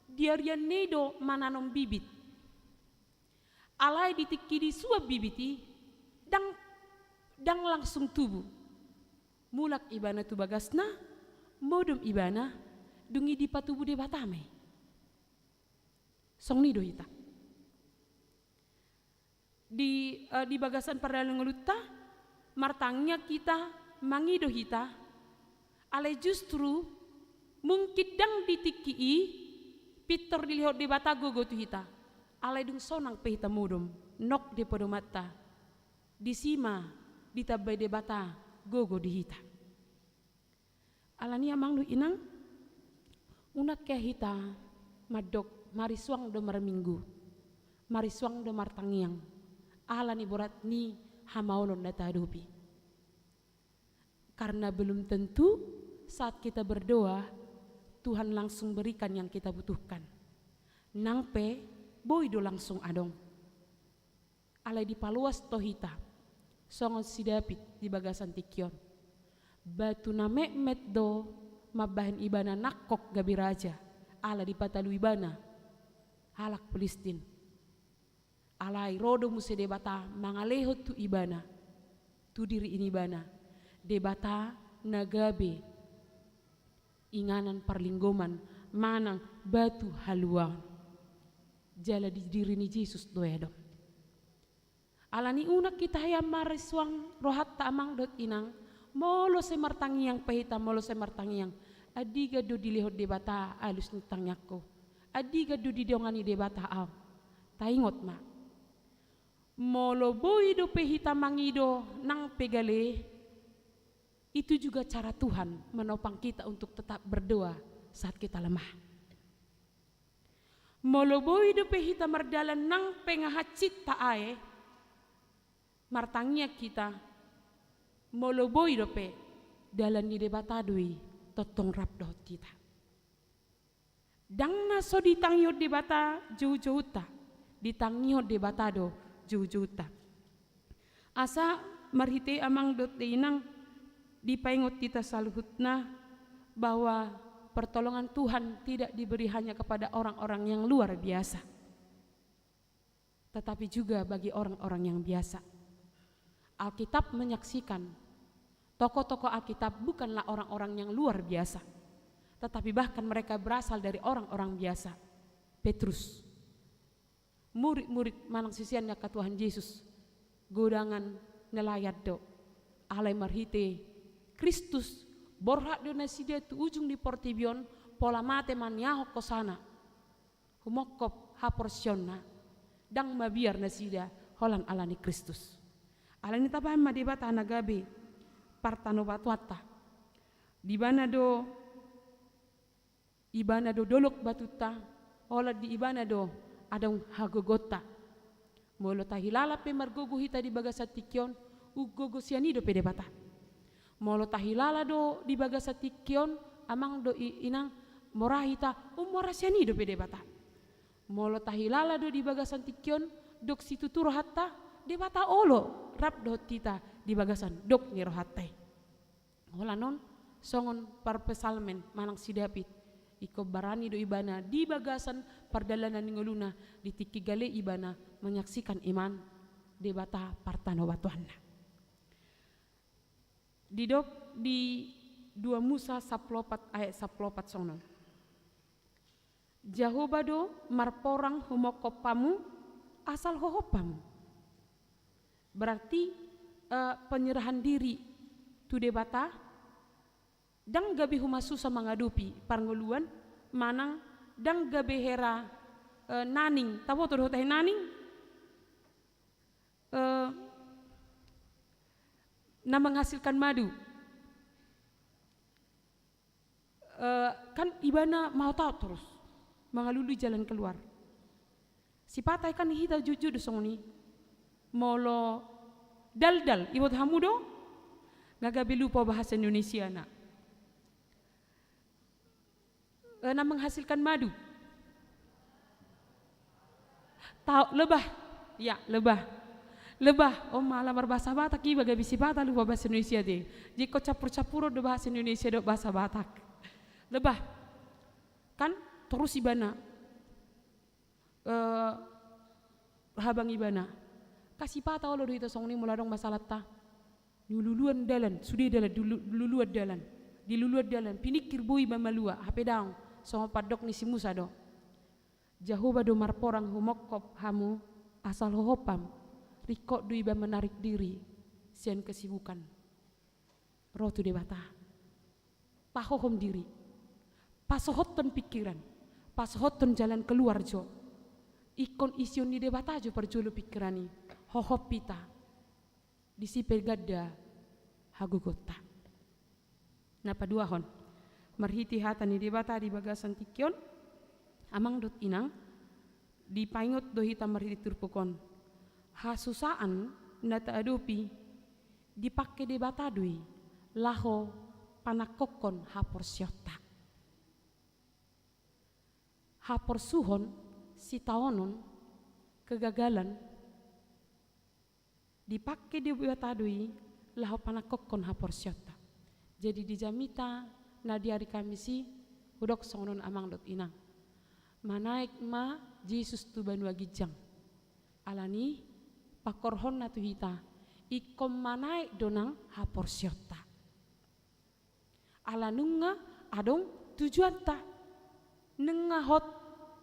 diarian nedo mananom bibit alai ditikki di suap bibiti dang langsung tubuh mulak ibana tu bagasna modum ibana dungi di patubu de batame song nido hita di bagasan perdalan ngelutta martangnya kita mangido hita alai justru mungkin dang ditikii pitor dilihat di bata gogo tu hita alai dung sonang pe hita mudum nok de podo mata disima ditabai de bata gogo di hita alani amang du inang unak ke hita madok marisuang do marminggu marisuang do martangiang alani borat ni hamaulon data adopi karena belum tentu saat kita berdoa Tuhan langsung berikan yang kita butuhkan. Nangpe boy do langsung adong. Alai di paluas tohita. Songon si David di bagasan tikion. Batu na met do mabahan ibana nakok gabi raja. Ala di patalu ibana. Halak Palestin. Alai rodo muse debata mangaleho tu ibana. Tu diri ini ibana. Debata nagabe. Inganan parlinggoman manang batu haluang jala di diri ni Yesus doedo alani unak kita hayam mariswang rohat ta amang dot inang molo se martangiang pahita molo se martangiang adiga do dilihot de bata alus ni tangyakko adiga do didongani de bata am taingot ma molo boy do pahita mangido nang pegale itu juga cara Tuhan menopang kita untuk tetap berdoa saat kita lemah. Moloboi dope hita mardalan nang pengahacit taae martangnya kita moloboi dope dalan di debatadui totong rap dot kita. Dang naso ditangyo debata jauh-jauhta ditangyo debatado jauh-jauhta. Asa marhite amang dot inang dipaingot kita saluhutna bahwa pertolongan Tuhan tidak diberi hanya kepada orang-orang yang luar biasa, tetapi juga bagi orang-orang yang biasa. Alkitab menyaksikan tokoh-tokoh Alkitab bukanlah orang-orang yang luar biasa, tetapi bahkan mereka berasal dari orang-orang biasa. Petrus, murid-murid manang sisiannya ke Tuhan Yesus, godangan nelayat do, alai marhite Kristus borhak do nasida tu ujung di portibion pola mate maniahok kosana humokop haporsionna dang mabiar nasida holan alani Kristus alani tabah ma debata nagabe partano batwata di bana do ibana do dolok batuta ola di ibana do adong hagogota molo tahilala pe margogo hita di bagasat tikion ugogo sianido pe debata molo tahilala do di bagasa tikion amang do inang morahita umorasiani do pede bata. Molo tahilala do di bagasan tikyon dok situ turo hatta de bata olo rap do tita di bagasan dok niro hattai. Hola non songon par pesalmen manang si David iko barani do ibana di bagasan pardalanan ngoluna di tiki gale ibana menyaksikan iman de bata partano batuanna. Di dok di 2 Musa 14 ayat 14 sono. Jahobado marporang humokopamu asal hohopamu. Berarti penyerahan diri tu debata dang gabe humasusa mangadupi parngoluan manang dang gabe hera naning tawo to teh naning na menghasilkan madu. Kan ibana mau tahu terus mengalului jalan keluar. Si patai kan hita jujur songni molo dal-dal ibot hamudo ngagabe lupa bahasa Indonesia na. Na menghasilkan madu. Tahu lebah. Ya, lebah. Lebah, malah berbahasa Batak iba gabi si Batak lupa bahasa Indonesia deh. Jika campur-campur do bahasa Indonesia do bahasa Batak. Lebah. Kan terus ibana habang ibana. Kasih pata lo do itu songni muladong masalah ta. Dululuan dalan, sudi dalan dululuan dalan. Di luluan dalan pinikir bui mamalua hape daong songo padok ni si Musa do. Jahoba do marporang humokop hamu asal hohopam. Rikok du iba menarik diri sian kesibukan. Roh tu debata. Pahohom diri. Pasohoton pikiran. Pasohoton jalan keluar jo. Ikon ision di debata jo perjulu pikirani. Hohop pita. Disipe gadda hagugota. Napa dua hon. Marhiti hata ni debata di bagasan tikyon. Amang dot inang. Dipaingot do hita marhiti turpukon. Hasusaan nata adopi dipakai de batadui laho panakokon hapor syota hapor suhon si taonon kegagalan dipakai de batadui laho panakokon hapor syota. Jadi di jamita na di hari Kamisi hudok sonon amang dot inang manaik ma Yesus tu banua gijang alani pakorhon na tuhita ikom manai donang hapor syota. Ala nunga adong tujuan ta. Nenga hot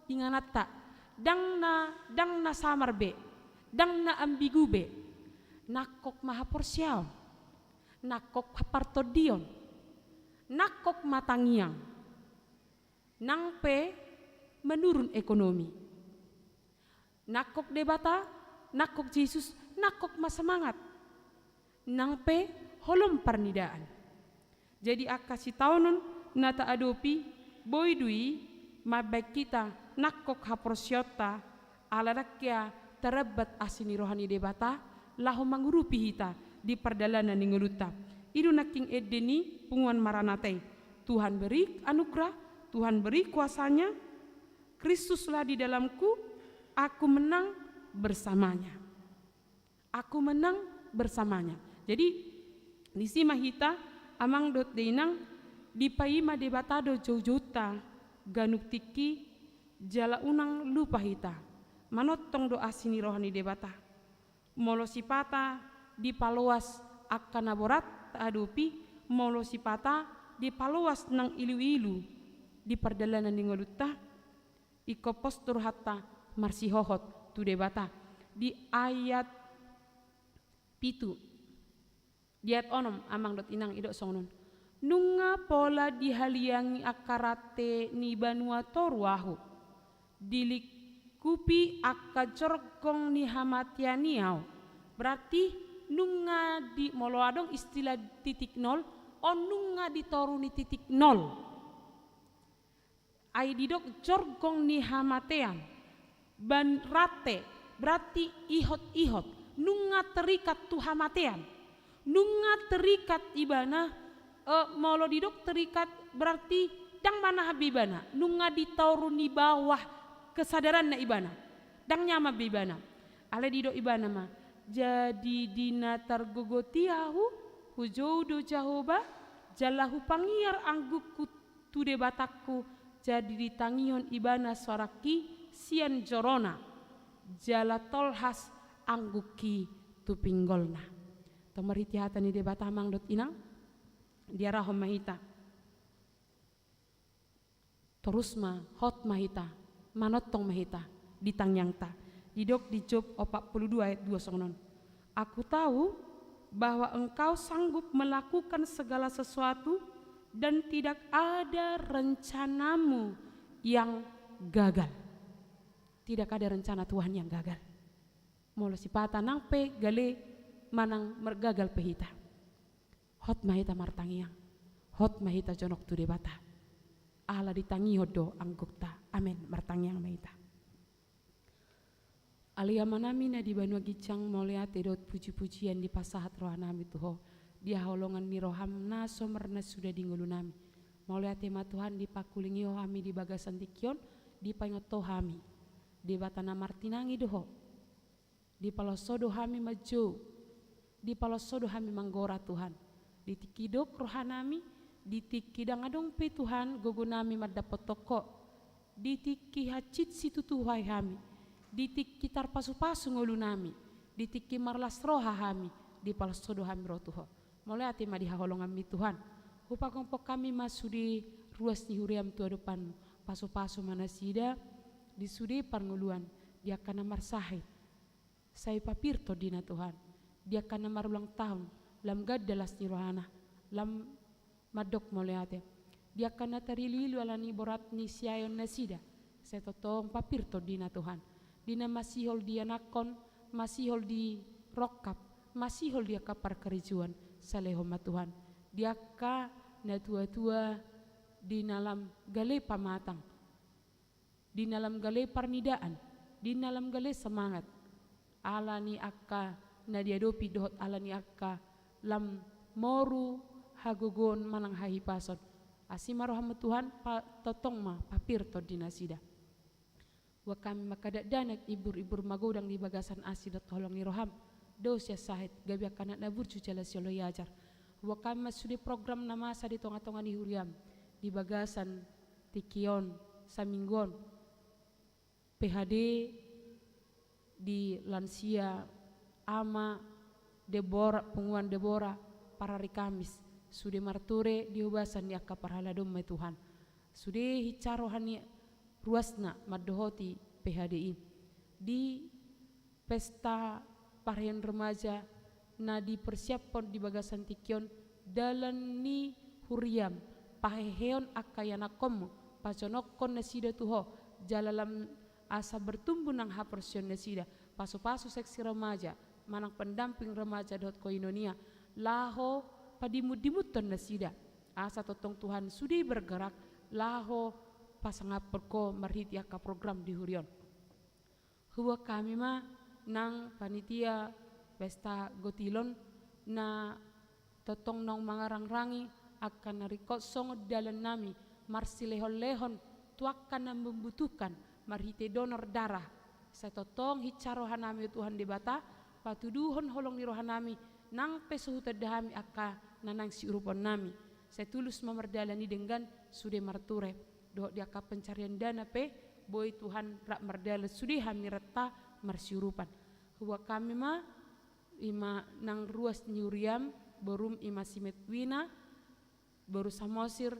inganata. Dang na samar be. Dang na ambigu be. Nakok mahapor syao. Nakok hapartodion. Nakok matangiang. Nangpe menurun ekonomi. Nakok debata nakok Yesus, nakok masemangat. Nangpe holom parnidaan. Jadi akasi taunon nata adopi boy dui mabek kita nakok haporsyota ala rakya terebat asini rohani debata lahu mangurupi hita di perdalanan ningeluta. Idu naking edeni punguan maranate. Tuhan beri anugerah, Tuhan beri kuasanya. Kristuslah di dalamku, aku menang bersamanya. Aku menang bersamanya. Jadi di sima hita amang dot deinang di paima debatado jaujuta ganuk tiki jala unang lupa hita. Manotong doa sini rohani debata. Molo sipata di paluas akan aborat adupi molo sipata di paluas nang ilu-ilu di perdalanan di ngolutta iko postur hatta marsi hohot tu debata di ayat pitu di ayat onom amang dot inang idok songnon nunga pola dihaliangi akarate ni banua toruahu dilikupi akka jorgong ni hamatianiau berarti nunga di molo adong istilah titik nol on nunga ditoru ni titik nol ai didok jorgong ni hamatean ban rate berarti ihot nunga terikat tu hamatean nunga terikat ibana molo didok terikat berarti dang mana habibana nunga ditauru ni bawah kesadaran na ibana dang nyama bibana ale dido ibana ma jadi dina targogotiahu hujoudo jahoba jalahu pangiar angguku tude batakku jadi ditangion ibana soraki sian jorona jala tolhas angguki tupinggolna tomariti hatani de batamang dot inang dia rahom mahita terus ma hot mahita manotong mahita ditangyangta didok di Job 42 ayat 2 songnon. Aku tahu bahwa engkau sanggup melakukan segala sesuatu dan tidak ada rencanamu yang gagal. Tidak ada rencana Tuhan yang gagal. Molo sipata nang pe gale manang mergagal pehita. Hot mahita martangiang. Hot mahita jonok tu debata. Ala ditangi hodo anggukta. Amin martangiang mahita. Alia manami na di Banua Gicang moliate dot puji-pujian di pasahat rohanami tuho. Dia holongan ni roham na somerna sudah di ngulunami. Moliate ma Tuhan di pakulingi hohami di bagasan tikion di pangoto hami. Di batana martinangi doho. Di palosodo hami majo. Di palosodo hami manggora Tuhan. Di tikidok rohanami. Di tikidang adong pe Tuhan gogunami madapot toko. Di tiki hacit situ Tuhan hami. Di tiki tarpasu-pasu ngulunami. Di tiki marlas roha hami. Di palosodo hami rotuho. Mulai ati ma dihaholongan mi Tuhan. Upakongpok kami masuk di ruas ni huriam tua depan. Pasu-pasu mana sida. Di sudi parnguluan. Dia kana marsahid. Saya papirto dina Tuhan. Dia kana marulang tahun. Lam gaddalas ni rohana. Lam madok mulai ati. Dia kana tarililu alani borat ni siayon nasida. Saya totong papirto dina Tuhan. Dina masihol dia nakon, masihol di rokap, masihol dia kapar kerijuan, salehoma Tuhan. Dia ka na tua-tua di dalam gale pamatang, di dalam gale parnidaan, di dalam gale semangat. Ala ni akka na diadopi dohot ala ni akka lam moru hagogon manang hahipason. Asimarohama Tuhan totong ma papirto dinasida. Wa kami makadak danak ibur-ibur magodang di bagasan asidat tolong ni roham dosya sahid gabi akan na burcu jala siolo yajar. Wa kami masudi program na masa di tonga-tonga ni huriam di bagasan tikion saminggon PHD di lansia ama Debora penguan Debora para rikamis sude marture di ubasan di akka parhaladom mai Tuhan sude hicarohani ruasna madohoti PHDI di pesta parian remaja na dipersiapkan di bagasan tikion dalan ni huriam paheheon akayana komo paconokon nasida tuho jalalam asa bertumbuh nang hapersion nasida pasu-pasu seksi remaja manang pendamping remaja dot koinonia laho padimut-dimuton nasida asa totong Tuhan sudi bergerak laho pasangap perko marhiti aka program di hurion. Huwa kami ma nang panitia pesta gotilon na totong nong mangarang-rangi akan narikot songod dalan nami marsilehon-lehon tuakan na membutuhkan marhiti donor darah. Saya totong hicarohan nami Tuhan di bata patuduhon holong ni rohanami nang pesuhuta dahami aka nanang si urupon nami. Saya tulus memerdalani dengan sude marture. Doh dia ka pencarian dana pe boy Tuhan rak merdala sudi hami reta marsyurupan huwa kami ma ima nang ruas nyuriam borum ima simetwina boru samosir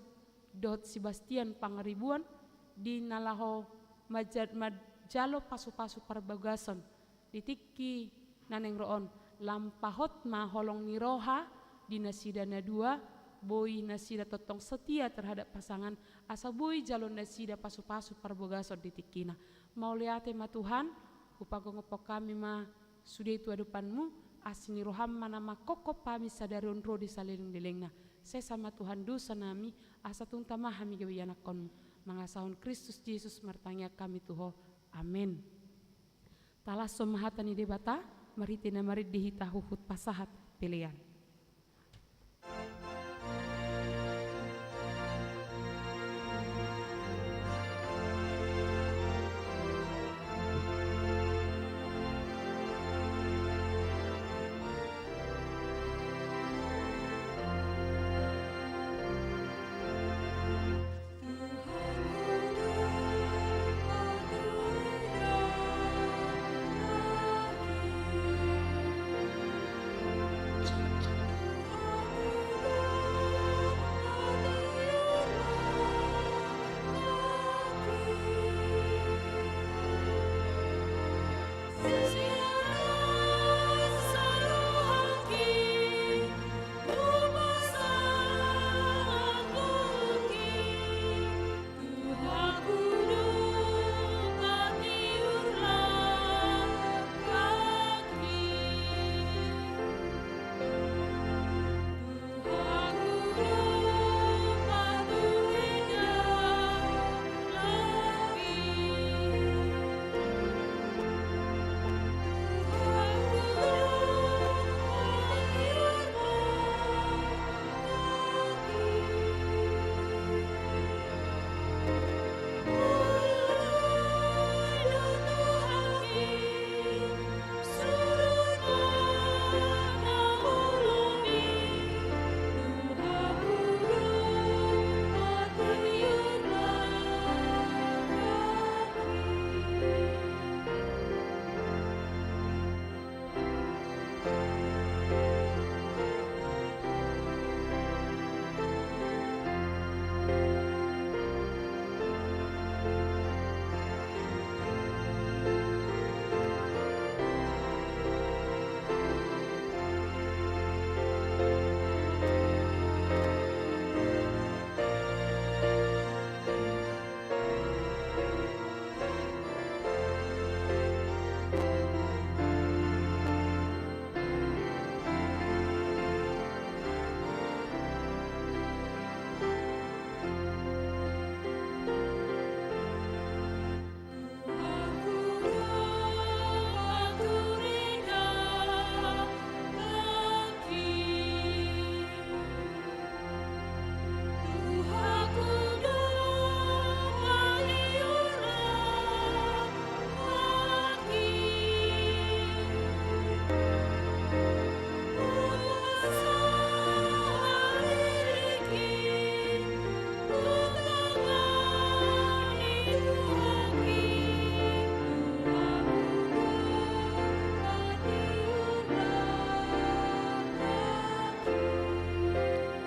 dot Sebastian pangaribuan di nalaho majalo pasu-pasu parbagason ditiki naneng roon lampahot ma holong niroha di nasidana 2 boy nasida totong setia terhadap pasangan asa boy jalon nasida pasu-pasu parbogason ditikina mau liate ma Tuhan upagongopok kami ma sudah itu adupanmu asini roham mana ma kokop pami sadaron ro di saliling dilengna saya sama Tuhan dosa nami asa tunta mahami gawi anakon mangasahon Kristus Yesus martanya kami tuho amin talas somahatani debata maritina marid dihita huhut pasahat pilihan.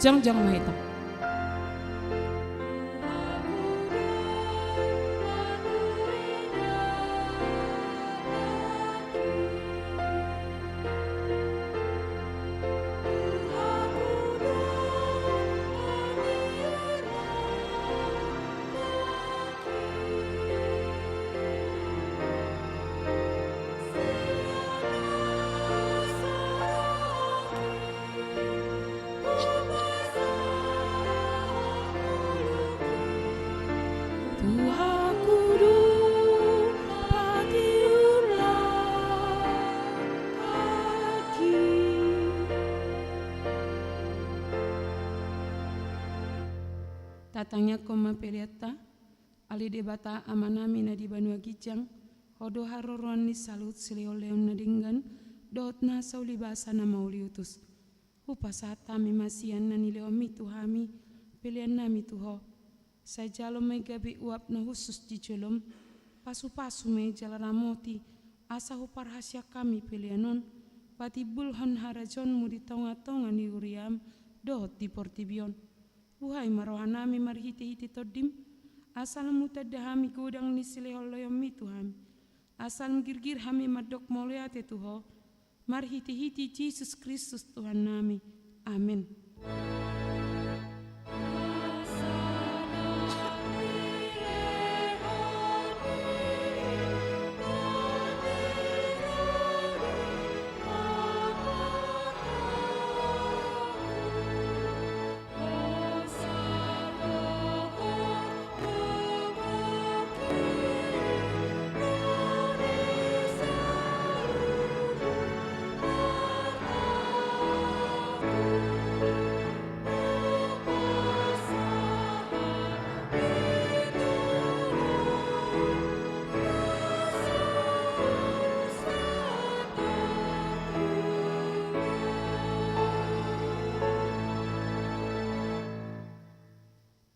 Jang mahita. Tatangnya koma periata, ali debata amanami na di Banua Gijang, hodo haroruan ni salut silio leon na dinggan, dot na sauli basa na mauliutus. Upasata mi masian na nileo mitu hami, pilihan nami tuho. Saya jalo may gabi uap na husus di julom, pasu-pasu may jalaramoti, asa huparhasya kami pilihanon, pati bulhan harajon mu di tonga-tonga ni uriam, dot di portibion. Buhay marohanami marhiti-hiti todim, asal mutadahami gudang ni sileholoyom mitu hami, asal mgirgir hami madok moleate tuho, marhiti-hiti Jesus Kristus Tuhan nami. Amin.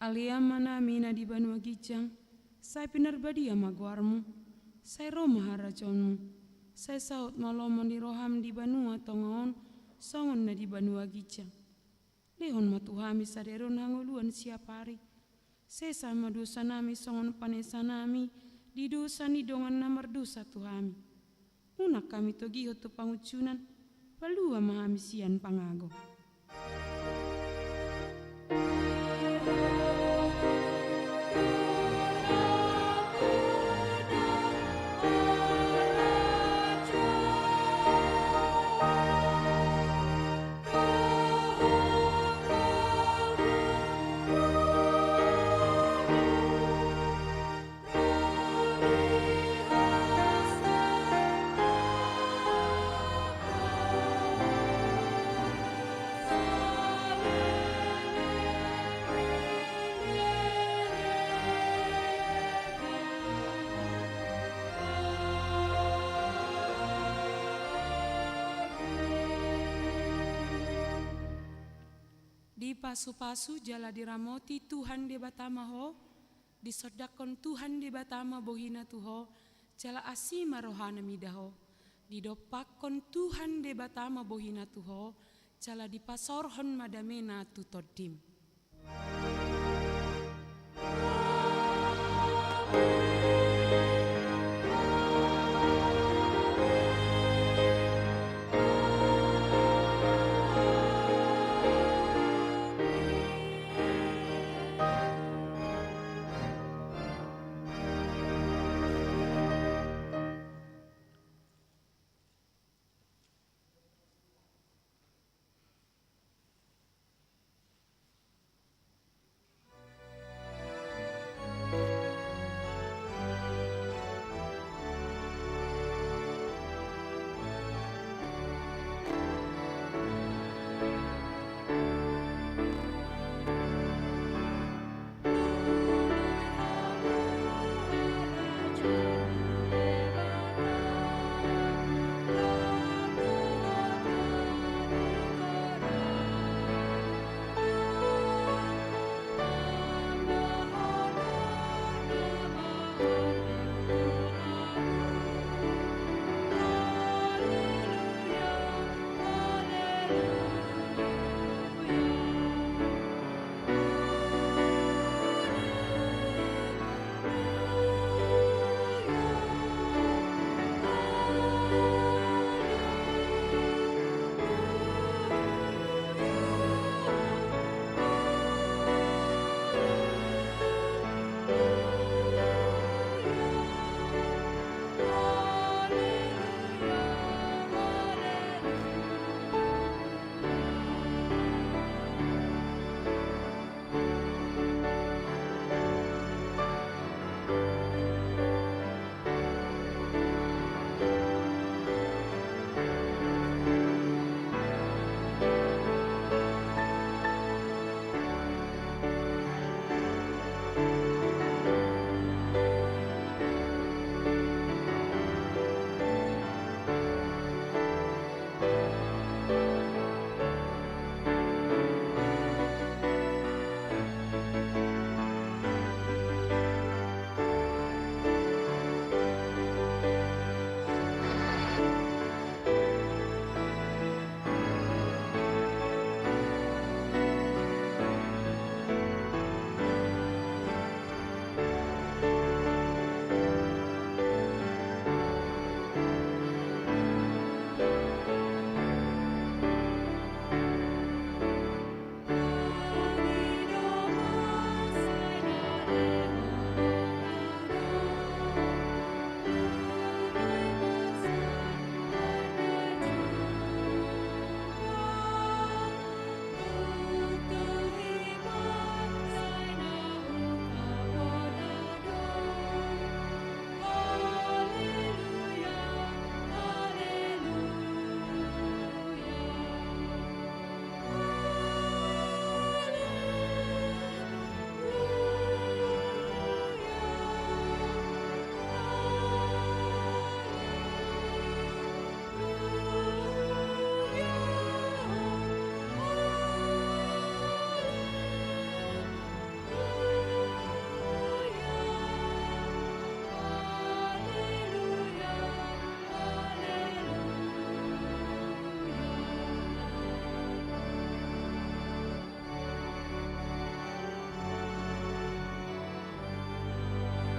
Alia mana mina di Banua Gijang, saya pinarbadia magwarmu, saya roma harajonmu, saya saut malomon di roham di Banua Tongaon, songon na di Banua Gijang. Lehon matuhami saderon hanguluan siap hari, saya sama dosa nami songon panesa nami, di dosa ni dongan namar dosa tuhami. Unak kami togiho tu pangucunan, palua mahami sian pangago. Di pasu-pasu jala diramoti Tuhan di batamaho, disodakon Tuhan di batama bohina tuho, jala asima rohana midaho, didopakon Tuhan di batama bohina tuho, jala dipasorhon madamena tutodim.